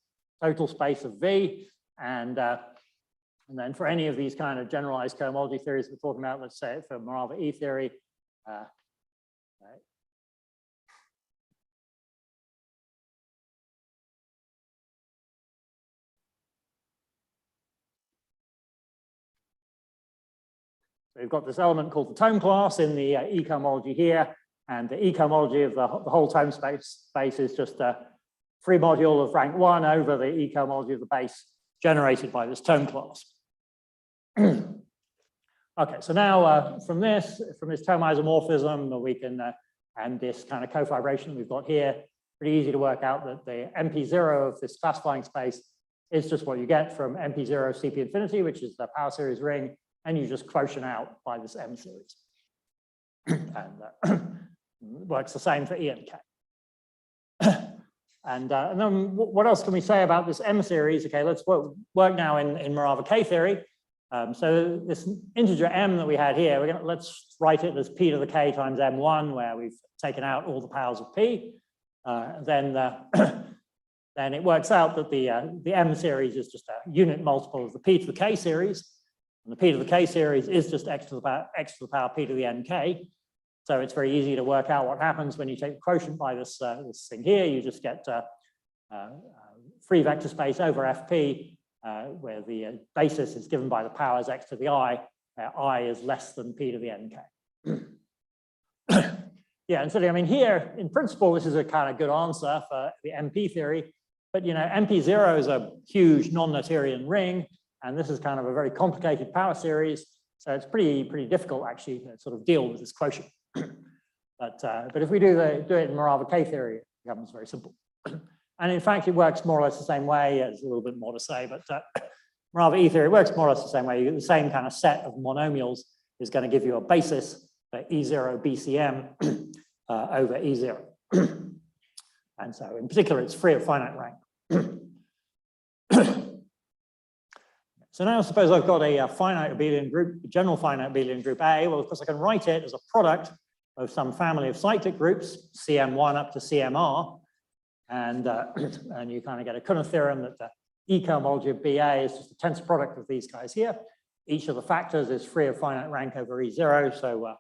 total space of V. And then for any of these kind of generalized cohomology theories we're talking about, let's say for Morava E theory, right. So we've got this element called the tome class in the E cohomology here, and the E cohomology of the whole tome space is just a free module of rank 1 over the E cohomology of the base generated by this tome class. Okay, so now from this tome isomorphism, we can, and this kind of cofibration we've got here, pretty easy to work out that the MP0 of this classifying space is just what you get from MP0 CP infinity, which is the power series ring, and you just quotient out by this M series. And works the same for E and K. And then what else can we say about this M series? Okay, let's work now in Morava K theory. So this integer M that we had here, let's write it as P to the K times M1, where we've taken out all the powers of P. Then it works out that the M series is just a unit multiple of the P to the K series. And the P to the K series is just x to the power P to the NK. So it's very easy to work out what happens when you take the quotient by this thing here. You just get free vector space over FP, where the basis is given by the powers x to the I, where I is less than P to the NK. Yeah, and so I mean here, in principle, this is a kind of good answer for the MP theory. But you know, MP0 is a huge non-Noetherian ring. And this is kind of a very complicated power series. So it's pretty difficult actually to sort of deal with this quotient. But if we do it in Morava K theory, it becomes very simple. And in fact, it works more or less the same way. There's a little bit more to say, but Morava E theory works more or less the same way. You get the same kind of set of monomials is going to give you a basis for E0 BCM over E0. And so in particular, it's free of finite rank. So now suppose I've got a finite abelian group, a general finite abelian group A. Well, of course, I can write it as a product of some family of cyclic groups, CM1 up to CMR. And you kind of get a Kunner theorem that the E cohomology of BA is just a tensor product of these guys here. Each of the factors is free of finite rank over E0. So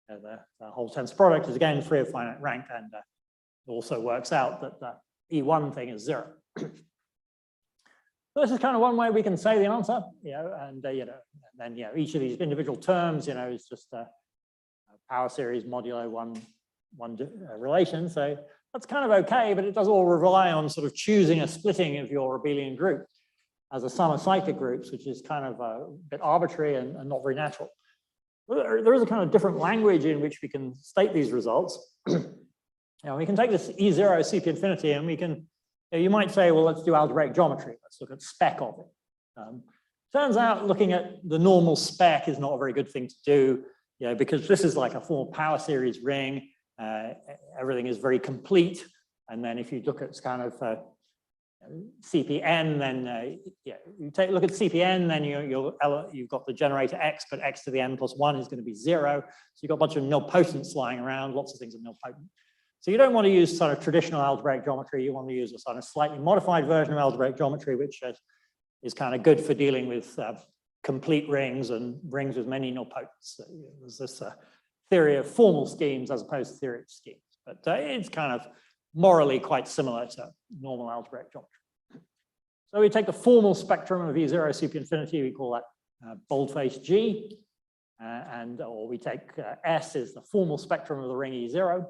the whole tensor product is again free of finite rank, and it also works out that the E1 thing is 0. So this is kind of one way we can say the answer, and then each of these individual terms, is just a power series modulo one relation. So that's kind of okay, but it does all rely on sort of choosing a splitting of your abelian group as a sum of cyclic groups, which is kind of a bit arbitrary and not very natural. There is a kind of different language in which we can state these results. We can take this E0 CP infinity and we can. You might say, well, let's do algebraic geometry. Let's look at spec of it. Turns out looking at the normal spec is not a very good thing to do, because this is like a formal power series ring. Everything is very complete. And then if you look at kind of CPN, then you take a look at CPN, then you've got the generator X, but X to the N plus 1 is going to be 0. So you've got a bunch of nilpotents lying around, lots of things are nilpotent. So you don't want to use sort of traditional algebraic geometry. You want to use a sort of slightly modified version of algebraic geometry, which is kind of good for dealing with complete rings and rings with many nilpotents. So, there's this theory of formal schemes as opposed to theory of schemes, but it's kind of morally quite similar to normal algebraic geometry. So we take the formal spectrum of E0 CP infinity. We call that boldface G, or we take S is the formal spectrum of the ring E0.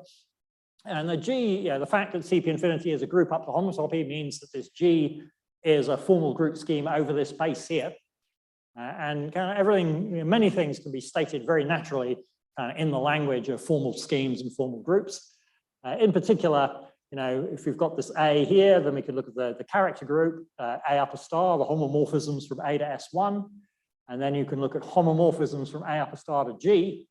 And the G, the fact that CP infinity is a group up to homotopy means that this G is a formal group scheme over this base here. And kind of everything, many things can be stated very naturally in the language of formal schemes and formal groups. In particular, if we've got this A here, then we can look at the character group, A upper star, the homomorphisms from A to S1. And then you can look at homomorphisms from A upper star to G.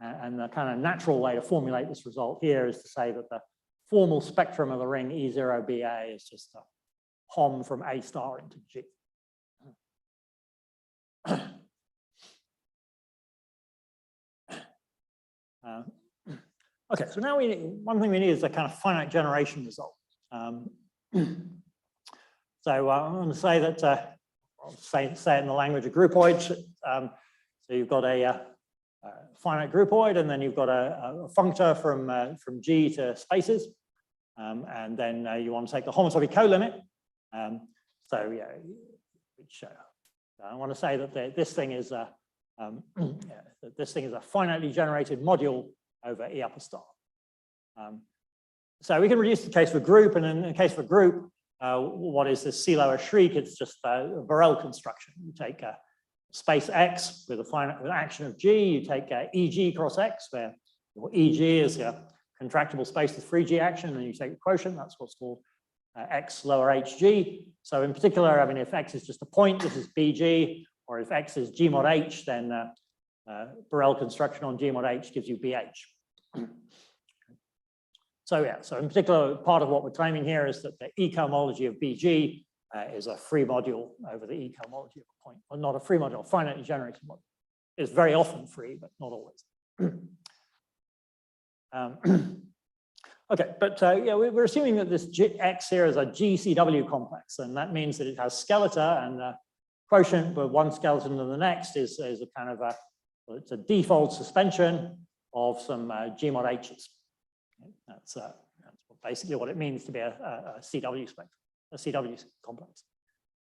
And the kind of natural way to formulate this result here is to say that the formal spectrum of the ring E0BA is just a HOM from A star into G. Okay, so now one thing we need is a kind of finite generation result. So I'm going to say that, I'll say it in the language of groupoids. So you've got a finite groupoid, and then you've got a functor from G to spaces. And then you want to take the homotopy co-limit. So yeah, which I want to say that this thing is a finitely generated module over E upper star. So we can reduce the case for group, and in the case for group, what is this C lower shriek? It's just a Borel construction. You take space X with an action of G. You take EG cross X, where EG is a contractible space with free G action, and you take the quotient. That's what's called X lower HG. So in particular, I mean, if X is just a point, this is BG, or if X is G mod H, then Borel construction on G mod H gives you BH. So yeah, so in particular, part of what we're claiming here is that the E-cohomology of BG is a free module over the E-cohomology of a point, or not a free module, a finitely generated module. It's very often free, but not always. Okay, but yeah, we're assuming that this X here is a GCW complex, and that means that it has skeleton, and the quotient with one skeleton and the next is a kind of it's a default suspension of some G mod H's. That's basically what it means to be a CW spectrum, a CW complex.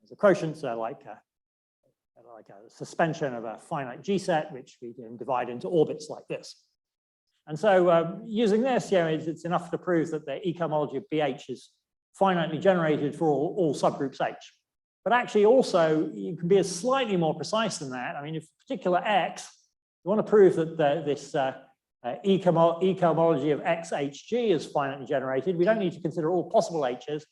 The quotients are like a suspension of a finite G set, which we can divide into orbits like this. And so using this, yeah, it's enough to prove that the E-cohomology of BH is finitely generated for all subgroups H. But actually also, you can be slightly more precise than that. I mean, if particular X, you want to prove that this E-cohomology of XHG is finitely generated. We don't need to consider all possible H's,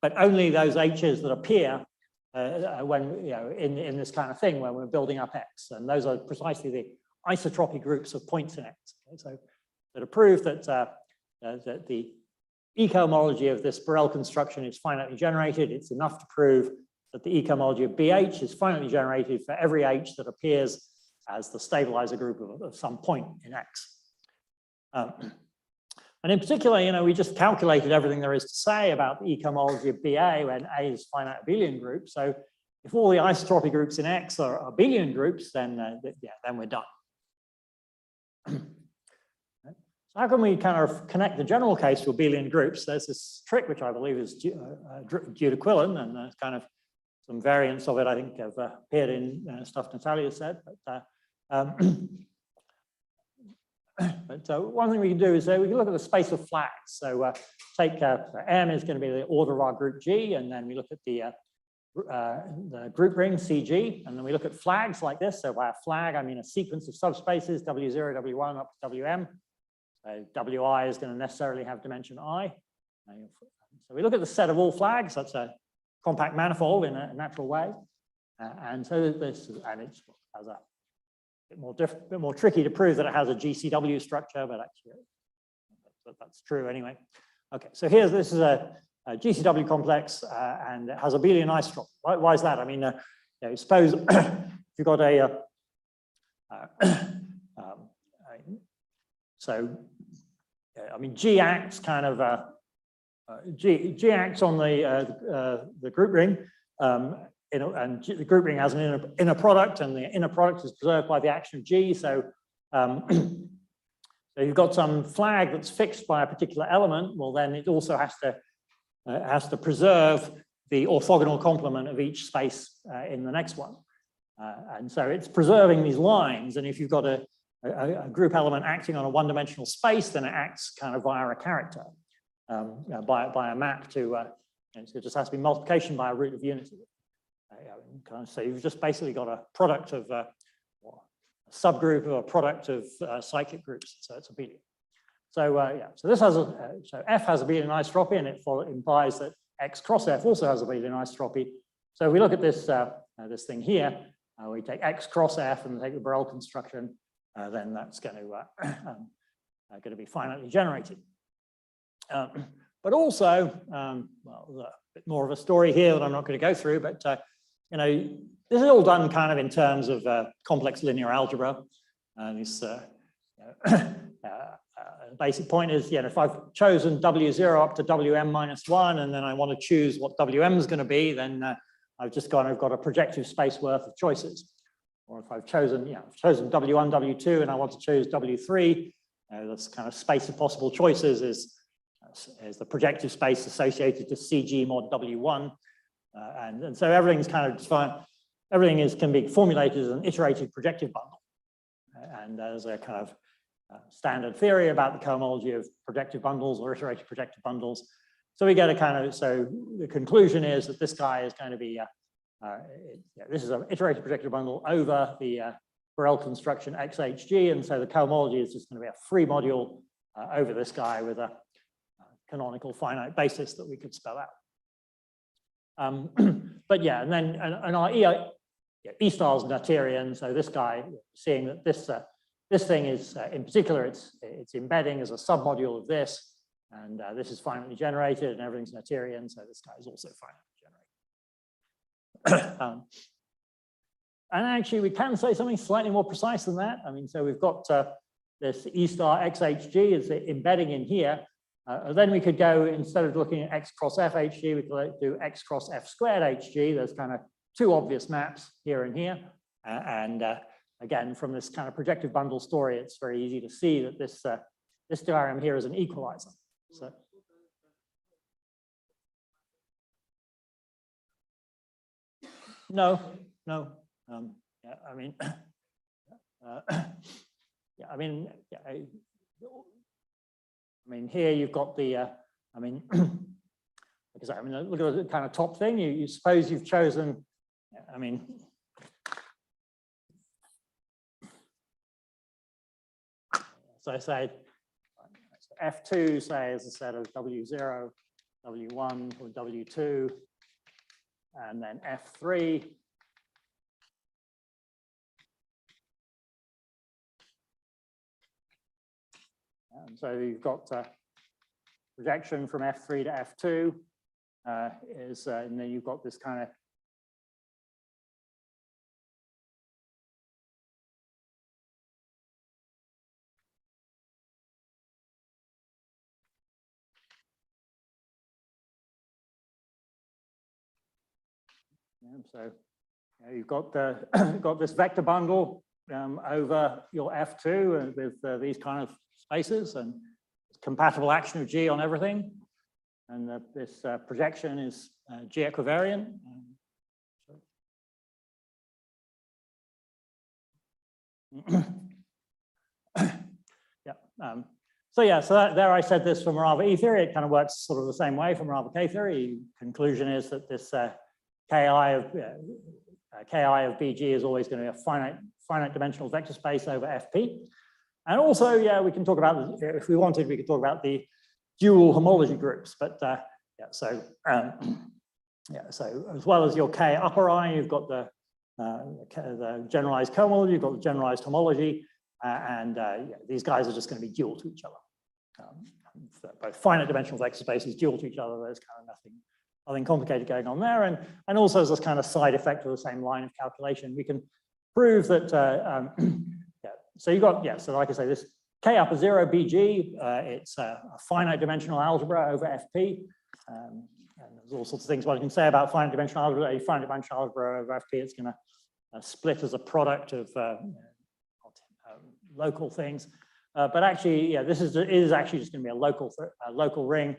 but only those H's that appear when, you know, in this kind of thing when we're building up X. And those are precisely the isotropy groups of points in X. Okay, so to prove that, that the E-cohomology of this Borel construction is finitely generated, it's enough to prove that the E-cohomology of BH is finitely generated for every H that appears as the stabilizer group of some point in X. And in particular, you know, we just calculated everything there is to say about the E-cohomology of BA when A is finite abelian group. So if all the isotropy groups in X are abelian groups, then yeah, then we're done. So how can we kind of connect the general case to abelian groups? There's this trick, which I believe is due to Quillen, and there's kind of some variants of it, I think, have appeared in stuff Natalia said. But one thing we can do is we can look at the space of flags. So take M is going to be the order of our group G, and then we look at the group ring CG, and then we look at flags like this. So by a flag, I mean a sequence of subspaces, W0, W1 up to WM. So WI is going to necessarily have dimension I. So we look at the set of all flags. That's a compact manifold in a natural way. And so this, and it has a bit more tricky to prove that it has a GCW structure, but actually that's true anyway. Okay, so this is a GCW complex, and it has abelian isotrope. Why is that? I mean, you know, suppose if you've got a I mean, G acts kind of G acts on the group ring. And the group ring has an inner product, and the inner product is preserved by the action of G. So, so you've got some flag that's fixed by a particular element. Well, then it also has to preserve the orthogonal complement of each space in the next one. And so it's preserving these lines. And if you've got a group element acting on a one-dimensional space, then it acts kind of via a character, by a map to. So it just has to be multiplication by a root of unity. So you've just basically got a product of a subgroup of a product of cyclic groups. So it's abelian. So yeah, so this has so F has abelian isotropy, and it implies that X cross F also has abelian isotropy. So we look at this this thing here. We take X cross F and take the Borel construction. then that's going to be finitely generated. But also, well, a bit more of a story here that I'm not going to go through, but you know, this is all done kind of in terms of complex linear algebra. The basic point is, you know, if I've chosen W0 up to Wm minus 1, and then I want to choose what Wm is going to be, then I've just got a projective space worth of choices. Or if I've chosen, W1, W2, and I want to choose W3, that's kind of space of possible choices is the projective space associated to CG mod W1. And so everything's kind of defined, everything can be formulated as an iterated projective bundle. And there's a kind of standard theory about the cohomology of projective bundles or iterated projective bundles. So we get a kind of, so the conclusion is that this guy is going to be, this is an iterated projective bundle over the Borel construction XHG, and so the cohomology is just going to be a free module over this guy with a canonical finite basis that we could spell out. But yeah, and then our E star is Noetherian, so this guy, seeing that this thing is, in particular, it's embedding as a submodule of this, and this is finitely generated, and everything's Noetherian, so this guy is also finitely generated. And actually, we can say something slightly more precise than that. I mean, so we've got this E star XHG is embedding in here. Then we could go, instead of looking at X cross F HG, we could do X cross F squared HG. There's kind of two obvious maps here and here. Again, from this kind of projective bundle story, it's very easy to see that this diagram here is an equalizer. So, no. Yeah, I mean, yeah, I mean, here you've got the, because look at the kind of top thing. You suppose you've chosen, I mean, so I say F2, say, is a set of W0, W1, or W2, and then F3. And so you've got projection from F3 to F2 and then you've got this kind of so you've got got this vector bundle over your F2 with these kind of spaces and compatible action of G on everything. And this projection is G equivariant. Yeah. So there I said this for Morava E theory. It kind of works sort of the same way for Morava K theory. Conclusion is that this Ki of BG is always going to be a finite dimensional vector space over FP. And also, yeah, we can talk about, if we wanted, we could talk about the dual homology groups. But yeah, so so as well as your K upper I, you've got the generalized cohomology, you've got the generalized homology, and yeah, these guys are just going to be dual to each other. Both finite dimensional vector spaces dual to each other. There's kind of nothing complicated going on there, and also as this kind of side effect of the same line of calculation, we can prove that. Yeah, so you got, yeah, so like I say, this K upper 0 BG, it's a finite dimensional algebra over FP. And there's all sorts of things one can say about finite dimensional algebra. A finite dimensional algebra over FP, it's going to split as a product of local things. But actually, yeah, this is actually just going to be a local ring.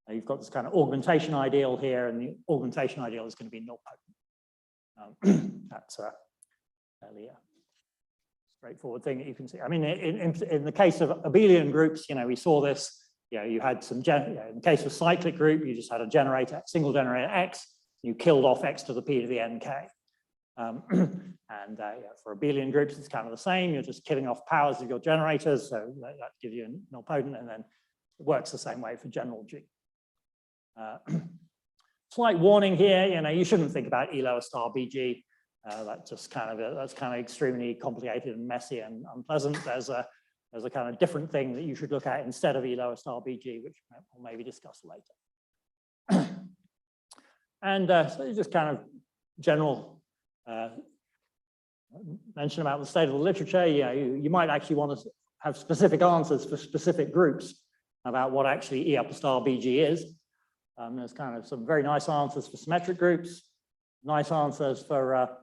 You've got this kind of augmentation ideal here, and the augmentation ideal is going to be nilpotent. That's a fairly straightforward thing that you can see. I mean, in the case of abelian groups, you know, we saw this. You know, you had some, in the case of cyclic group, you just had a generator, single generator X. You killed off X to the P to the NK. Yeah, for abelian groups, it's kind of the same. You're just killing off powers of your generators, so that gives you a nilpotent, and then it works the same way for general G. Slight warning here, you know, you shouldn't think about E lower star BG that's kind of extremely complicated and messy and unpleasant. There's a kind of different thing that you should look at instead of E lower star BG, which we'll maybe discuss later. And so just kind of general mention about the state of the literature. You might actually want to have specific answers for specific groups about what actually E upper star BG is. There's kind of some very nice answers for symmetric groups, nice answers for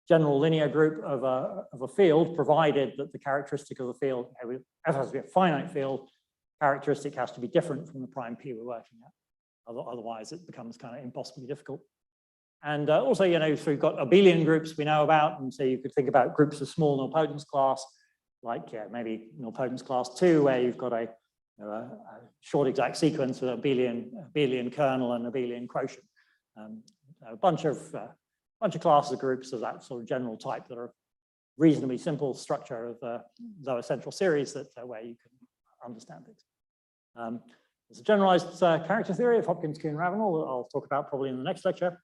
general linear group of a field, provided that the characteristic of the field, if it has to be a finite field, characteristic has to be different from the prime P we're working at. Otherwise, it becomes kind of impossibly difficult. And also, so we've got abelian groups we know about, and so you could think about groups of small nilpotence class, like maybe nilpotence class 2, where you've got a short exact sequence with abelian kernel and abelian quotient. A bunch of classes of groups of that sort of general type that are reasonably simple structure of lower central series that where you can understand things. There's a generalized character theory of Hopkins, Kuhn, Ravenel that I'll talk about probably in the next lecture.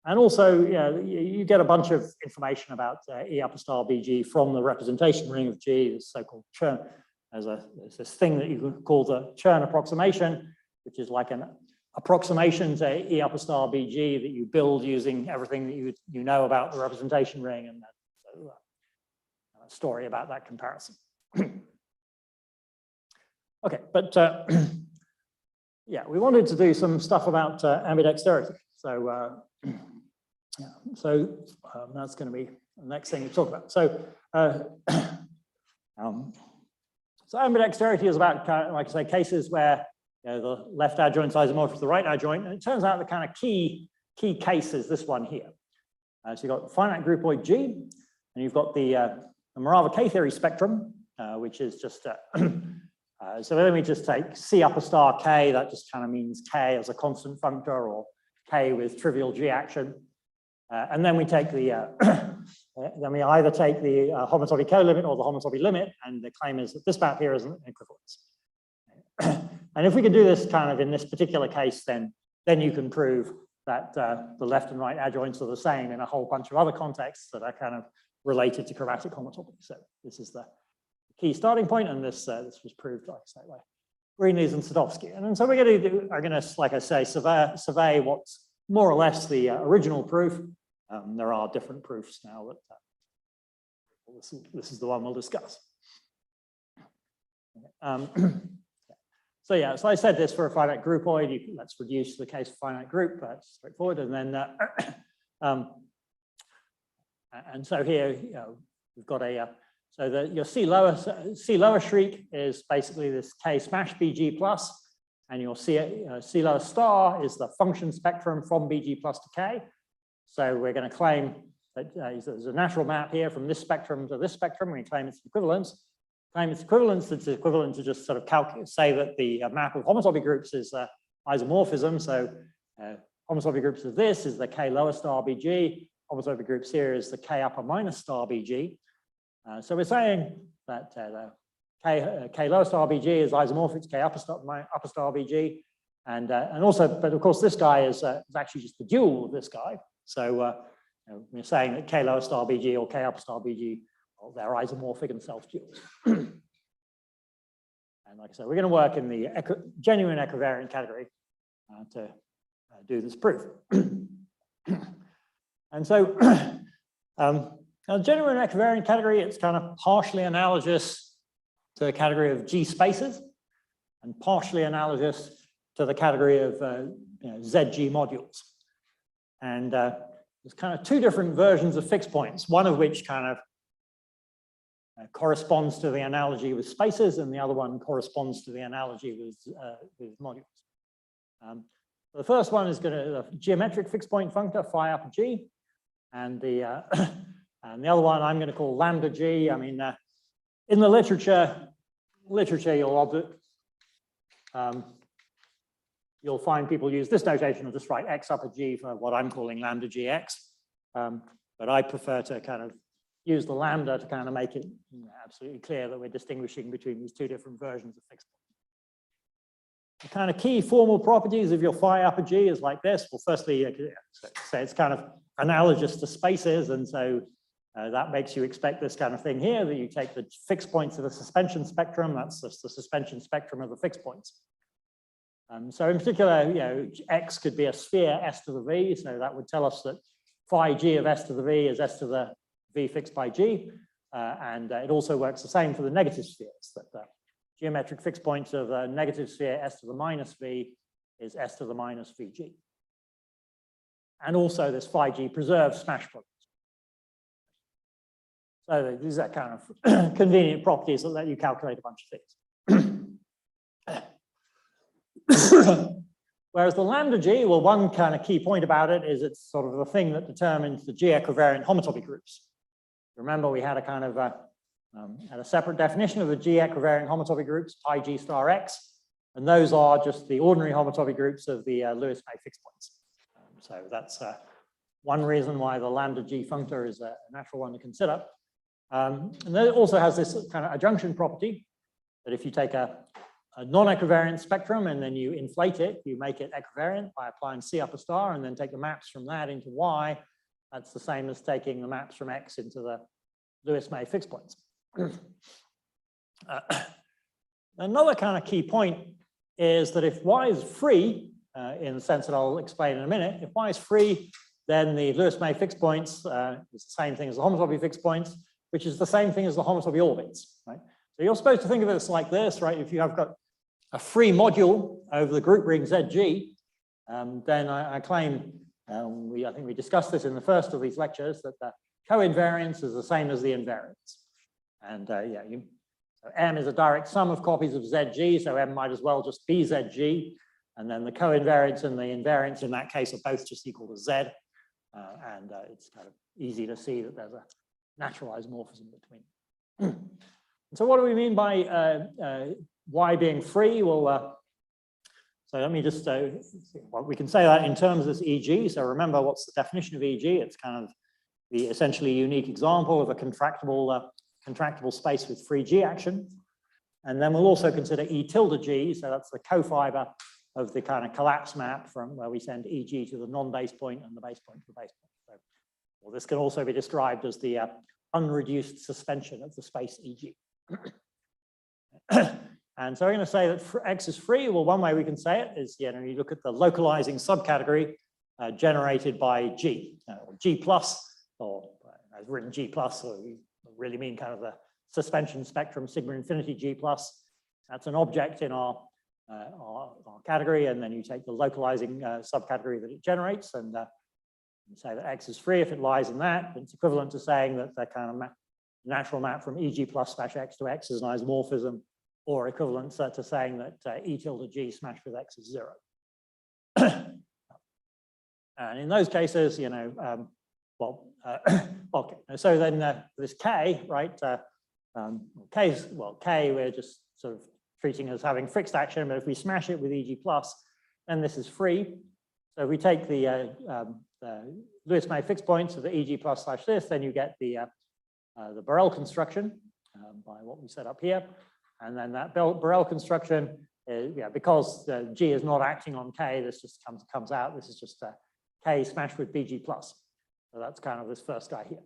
And also, you get a bunch of information about E upper star BG from the representation ring of G, this so-called Chern. There's this thing that you could call the Chern approximation, which is like an approximation to E upper star BG that you build using everything that you know about the representation ring, and so, a story about that comparison. Okay, but yeah, we wanted to do some stuff about ambidexterity. So that's going to be the next thing we talk about. So ambidexterity is about, like I say, cases where the left adjoint is isomorphic to the right adjoint, and it turns out the kind of key case is this one here. So you've got finite groupoid G, and you've got the Morava K-theory spectrum, which is just so let me just take C upper star K. That just kind of means K as a constant functor, or K with trivial G action. And then we take the then we either take the homotopy co-limit or the homotopy limit, and the claim is that this map here is an equivalence. And if we can do this kind of in this particular case, then you can prove that the left and right adjoints are the same in a whole bunch of other contexts that are kind of related to chromatic homotopy. So this is the key starting point, and this was proved, like I say, by Greenlees and Sadowski. And so we're going to, like I say, survey what's more or less the original proof. There are different proofs now that this is the one we'll discuss. So yeah, so I said this for a finite groupoid. Let's reduce the case of finite group. That's straightforward. And then, and so here we've got a so that your C lower shriek is basically this K smash BG plus, and your C lower star is the function spectrum from BG plus to K. So we're going to claim that there's a natural map here from this spectrum to this spectrum. We claim it's equivalence. Claim its equivalence, it's equivalent to just sort of say that the map of homotopy groups is isomorphism. So homotopy groups of this is the K lower star BG. Homotopy groups here is the K upper minus star BG. So we're saying that the K lower star BG is isomorphic to K upper star BG. And also, but of course, this guy is actually just the dual of this guy. So we're saying that K lower star BG or K upper star BG, well, they're isomorphic and self-duals. And like I said, we're going to work in the genuine equivariant category to do this proof. And so now genuine equivariant category, it's kind of partially analogous to the category of G spaces and partially analogous to the category of ZG modules. And there's kind of two different versions of fixed points, one of which kind of corresponds to the analogy with spaces, and the other one corresponds to the analogy with modules. The first one is going to the geometric fixed point functor phi upper G, and the other one I'm going to call lambda G. I mean, in the literature you'll find people use this notation of just write X upper G for what I'm calling lambda GX, but I prefer to kind of use the lambda to kind of make it absolutely clear that we're distinguishing between these two different versions of fixed the kind of key formal properties of your phi upper G is like this. Well, firstly, say it's kind of analogous to spaces, and so that makes you expect this kind of thing here, that you take the fixed points of a suspension spectrum, that's just the suspension spectrum of the fixed points. So in particular, X could be a sphere S to the V, so that would tell us that phi G of S to the V is S to the V fixed by G, and it also works the same for the negative spheres, that geometric fixed points of a negative sphere S to the minus V is S to the minus VG. And also this phi G preserves smash products. So these are kind of convenient properties that let you calculate a bunch of things. Whereas the lambda G, well, one kind of key point about it is it's sort of the thing that determines the G equivariant homotopy groups. Remember, we had a kind of had a separate definition of the G equivariant homotopy groups, pi G star X, and those are just the ordinary homotopy groups of the Lewis-May fixed points. So that's one reason why the lambda G functor is a natural one to consider. And then it also has this kind of adjunction property that if you take a non-equivariant spectrum and then you inflate it, you make it equivariant by applying C upper star and then take the maps from that into Y. That's the same as taking the maps from X into the Lewis-May fixed points. Another kind of key point is that if Y is free, in the sense that I'll explain in a minute, if Y is free, then the Lewis-May fixed points is the same thing as the homotopy fixed points, which is the same thing as the homotopy orbits, right? So you're supposed to think of it like this, right? If you have got a free module over the group ring ZG, then I claim, I think we discussed this in the first of these lectures, that the co-invariance is the same as the invariance. And so M is a direct sum of copies of ZG, so M might as well just be ZG. And then the co-invariance and the invariance in that case are both just equal to Z. And it's kind of easy to see that there's a naturalized morphism between. So what do we mean by Y being free? Well, so let me just, well, we can say that in terms of this EG. So remember, what's the definition of EG? It's kind of the essentially unique example of a contractible space with free G action. And then we'll also consider E tilde G. So that's the cofiber of the kind of collapse map from where we send EG to the non-base point and the base point to the base point. So, well, this can also be described as the unreduced suspension of the space EG. And so we're going to say that X is free. Well, one way we can say it is, you look at the localizing subcategory generated by G, G plus, or I've written G plus, so we really mean kind of the suspension spectrum sigma infinity G plus. That's an object in our category, and then you take the localizing subcategory that it generates, and you say that X is free if it lies in that. It's equivalent to saying that the kind of natural map from EG plus / X to X is an isomorphism, or equivalent to saying that E tilde G smashed with X is 0. And in those cases, okay. So then this K, right? K we're just sort of treating as having fixed action, but if we smash it with EG plus, then this is free. So if we take the Lewis-May fixed points of the EG plus / this, then you get the Borel construction by what we set up here. And then that Borel construction, because G is not acting on K, this just comes out. This is just K smashed with BG plus. So that's kind of this first guy here.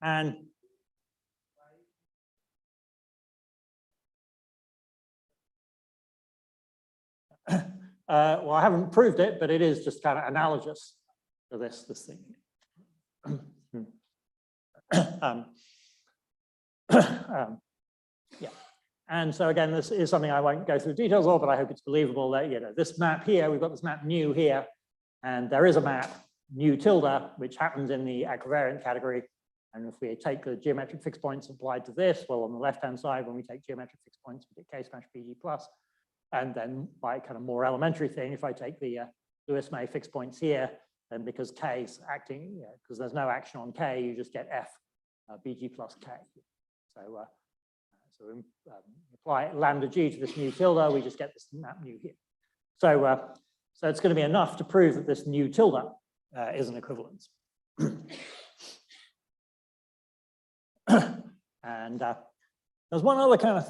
And well, I haven't proved it, but it is just kind of analogous to this thing. Yeah. And so again, this is something I won't go through details of, but I hope it's believable that this map here, we've got this map nu here, and there is a map nu tilde, which happens in the equivariant category. And if we take the geometric fixed points applied to this, well, on the left-hand side, when we take geometric fixed points, we get K smash BG plus. And then by kind of more elementary thing, if I take the Lewis-May fixed points here, then because K is acting, because there's no action on K, you just get F BG plus K. So, we apply lambda G to this nu tilde, we just get this map nu here. So, so it's going to be enough to prove that this nu tilde is an equivalence. And There's one other kind of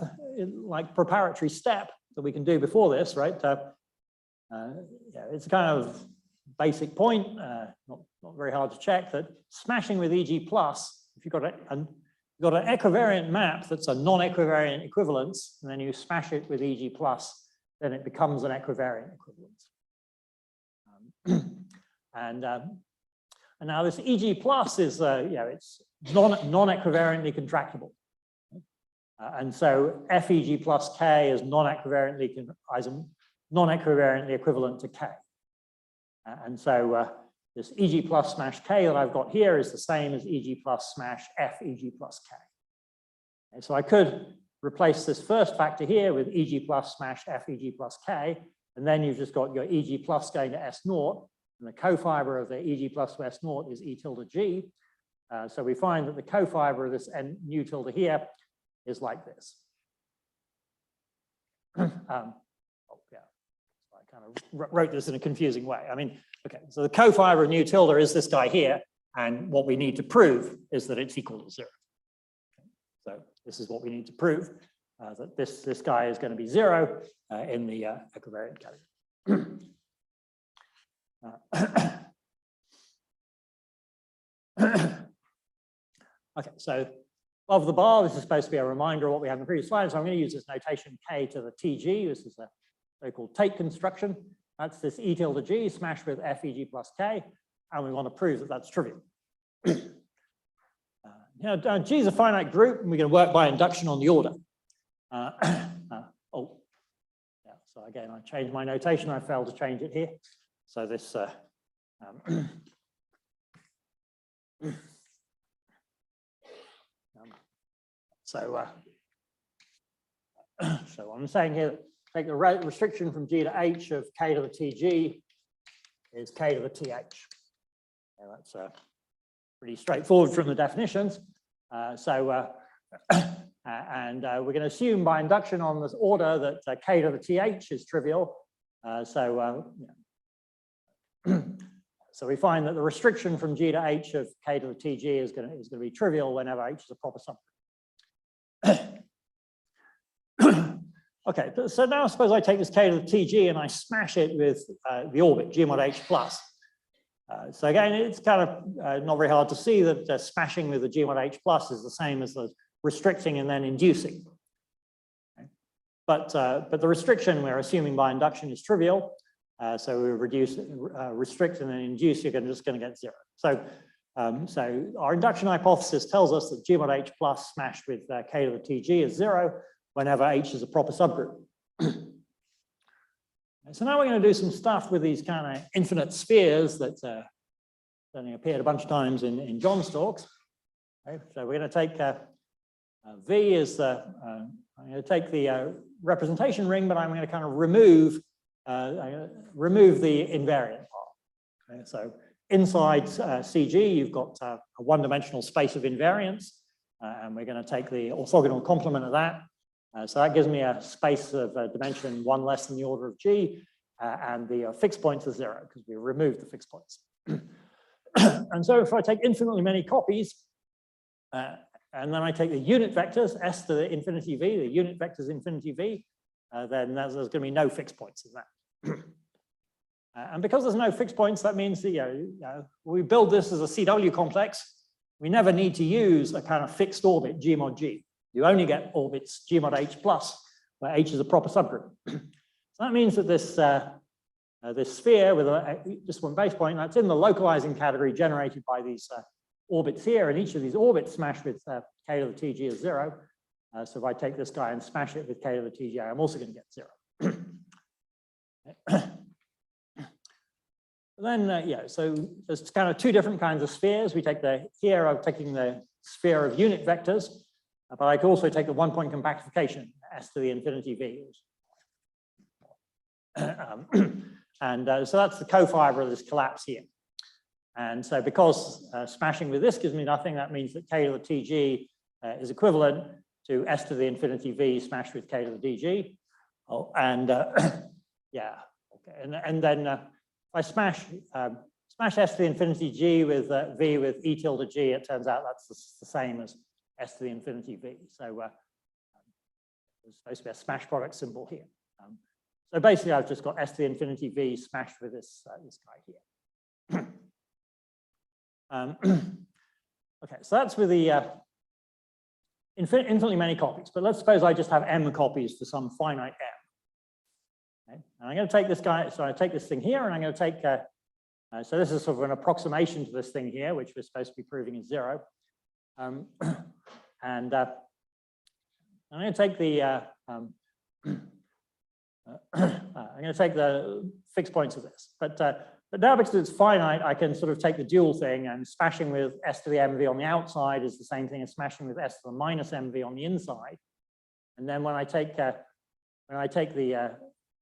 like preparatory step that we can do before this, right? Yeah, it's a kind of basic point, not very hard to check, that smashing with EG plus, if you've got an equivariant map that's a non-equivariant equivalence, and then you smash it with EG plus, then it becomes an equivariant equivalence. And now this EG plus is, it's non-equivariantly contractible. And so FEG plus K is non-equivariantly equivalent to K. And so this EG plus smash K that I've got here is the same as EG plus smash FEG plus K. And so I could replace this first factor here with EG plus smash FEG plus K, and then you've just got your EG plus going to S naught, and the cofiber of the EG plus to S naught is E tilde G. So we find that the cofiber of this N nu tilde here is like this. Yeah, I kind of wrote this in a confusing way. I mean, okay, so the cofiber of nu tilde is this guy here, and what we need to prove is that it's equal to 0. So this is what we need to prove, that this guy is going to be 0 in the equivariant category. Okay, so above the bar, this is supposed to be a reminder of what we had in the previous slide. So I'm going to use this notation K to the TG. This is a so-called Tate construction. That's this E tilde G smashed with FEG plus K, and we want to prove that that's trivial. G is a finite group, and we're going to work by induction on the order. So again, I changed my notation. I failed to change it here. So this. So I'm saying here, take the restriction from G to H of K to the TG is K to the TH. Yeah, that's pretty straightforward from the definitions. And we're going to assume by induction on this order that K to the TH is trivial. So we find that the restriction from G to H of K to the TG is going to be trivial whenever H is a proper subgroup. Okay, so now suppose I take this K to the TG and I smash it with the orbit G mod H plus. So again, it's kind of not very hard to see that smashing with the G mod H plus is the same as the restricting and then inducing. Okay. But the restriction we're assuming by induction is trivial. So we reduce, restrict, and then induce, you're just going to get 0. So, so our induction hypothesis tells us that G mod H plus smashed with K to the TG is 0 whenever H is a proper subgroup. So now we're going to do some stuff with these kind of infinite spheres that only appeared a bunch of times in John's talks. Okay, so we're going to take V is the, I'm going to take the representation ring, but I'm going to kind of remove the invariant part. Okay, so inside CG, you've got a one-dimensional space of invariants, and we're going to take the orthogonal complement of that. So that gives me a space of dimension 1 less than the order of G, and the fixed points are 0 because we removed the fixed points. And so if I take infinitely many copies, and then I take the unit vectors, S to the infinity V, the unit vectors infinity V, then there's going to be no fixed points in that. And because there's no fixed points, that means that we build this as a CW complex. We never need to use a kind of fixed orbit G mod G. You only get orbits G mod H plus, where H is a proper subgroup. So that means that this sphere with just one base point, that's in the localizing category generated by these orbits here, and each of these orbits smashed with K to the TG is 0. So if I take this guy and smash it with K to the TG, I'm also going to get 0. Then, so there's kind of two different kinds of spheres. We take here I'm taking the sphere of unit vectors, but I can also take the one-point compactification, S to the infinity V. So that's the cofiber of this collapse here. And so because smashing with this gives me nothing, that means that K to the TG is equivalent to S to the infinity V smashed with K to the DG. Oh, and yeah, okay. And then if I smash S to the infinity G with V with E tilde G, it turns out that's the same as S to the infinity V. So There's supposed to be a smash product symbol here. So basically, I've just got s to the infinity v smashed with this guy here. Okay, so that's with the infinitely many copies. But let's suppose I just have m copies for some finite m. Okay? And I'm going to take this guy. So I take this thing here, and I'm going to take. So this is sort of an approximation to this thing here, which we're supposed to be proving is 0. And I'm going to take the I'm going to take the fixed points of this. But now, because it's finite, I can sort of take the dual thing, and smashing with s to the mv on the outside is the same thing as smashing with s to the minus mv on the inside. And then when I take the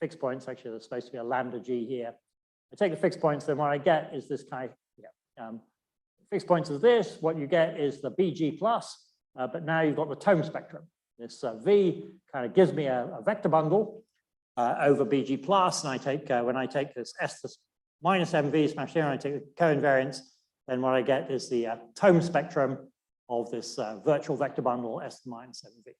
fixed points, actually there's supposed to be a lambda g here. I take the fixed points, then what I get is this kind of, fixed points of this. What you get is the bg plus, but now you've got the tone spectrum. This v kind of gives me a vector bundle over bg plus, and I take when I take this s to minus mv smashed here, and I take the covariance, then what I get is the tone spectrum of this virtual vector bundle s to minus mv.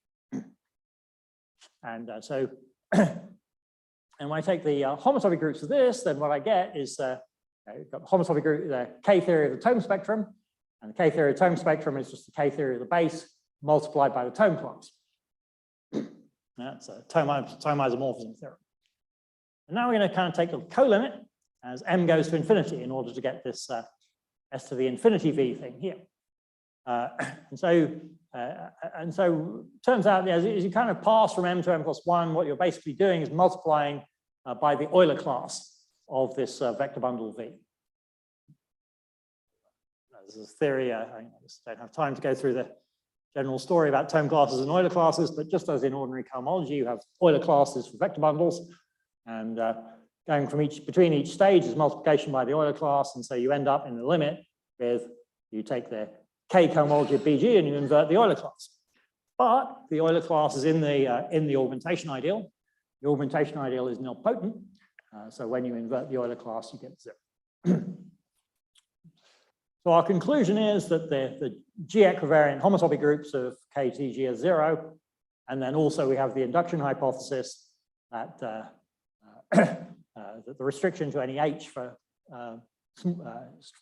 And so, and when I take the homotopy groups of this, then what I get is you've got the homotopy group, the K theory of the tone spectrum, and the K theory of the tone spectrum is just the K theory of the base multiplied by the tone class. That's a tone isomorphism theorem. And now we're going to kind of take the co-limit as m goes to infinity in order to get this s to the infinity v thing here. And so turns out as you kind of pass from m to m plus 1, what you're basically doing is multiplying by the Euler class of this vector bundle v. This is a theory. I just don't have time to go through the general story about tone classes and Euler classes, but just as in ordinary cohomology, you have Euler classes for vector bundles, and going from between each stage is multiplication by the Euler class, and so you end up in the limit with, you take the K cohomology of BG and you invert the Euler class. But the Euler class is in the augmentation ideal. The augmentation ideal is nilpotent, so when you invert the Euler class, you get 0. So our conclusion is that the G equivariant homotopy groups of KTG are 0, and then also we have the induction hypothesis that that the restriction to any H for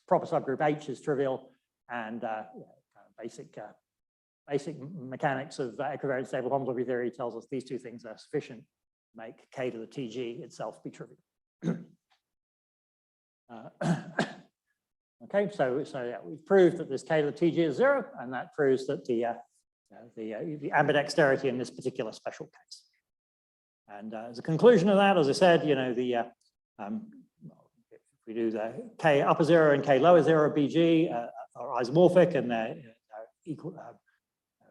proper subgroup H is trivial, and basic mechanics of equivariant stable homotopy theory tells us these two things are sufficient to make K to the TG itself be trivial. Okay, so yeah, we've proved that this K to the TG is 0, and that proves that the ambidexterity in this particular special case. And as a conclusion of that, as I said, if we do the K upper 0 and K lower 0 BG are isomorphic, and they're equal.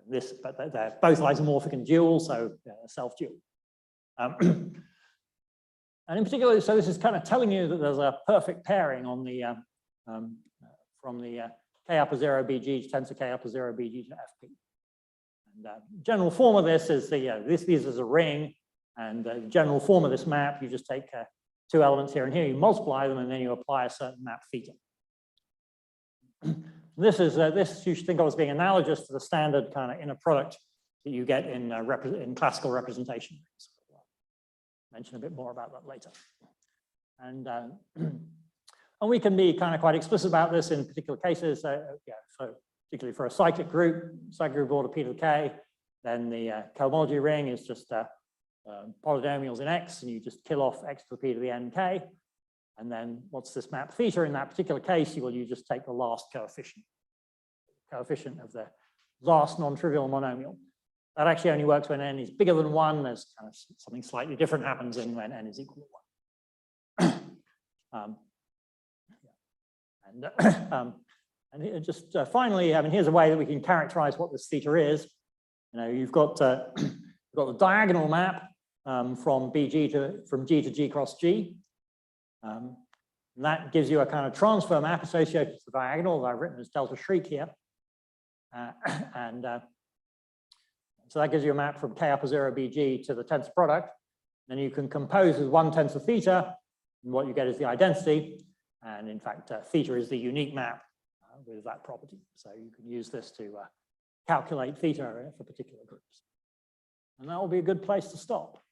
But they're both isomorphic and dual, so self-dual. And in particular, so this is kind of telling you that there's a perfect pairing on the from the K upper 0 BG to tensor K upper 0 BG to FP. And general form of this is this is a ring, and the general form of this map, you just take two elements here and here, you multiply them, and then you apply a certain map theta. This you should think of as being analogous to the standard kind of inner product that you get in classical representation. I'll mention a bit more about that later. And we can be kind of quite explicit about this in particular cases. So particularly for a cyclic group order P to the K, then the cohomology ring is just polynomials in X, and you just kill off X to the P to the N K. And then what's this map theta in that particular case? You just take the last coefficient of the last non-trivial monomial. That actually only works when N is bigger than 1. There's kind of something slightly different happens when N is equal to 1. And just finally, I mean, here's a way that we can characterize what this theta is. You've got the diagonal map from G to G cross G. And that gives you a kind of transfer map associated with the diagonal that I've written as delta shriek here. So that gives you a map from K upper 0 BG to the tensor product. Then you can compose with one tensor theta, and what you get is the identity. And in fact, theta is the unique map with that property. So you can use this to calculate theta for particular groups. And that will be a good place to stop.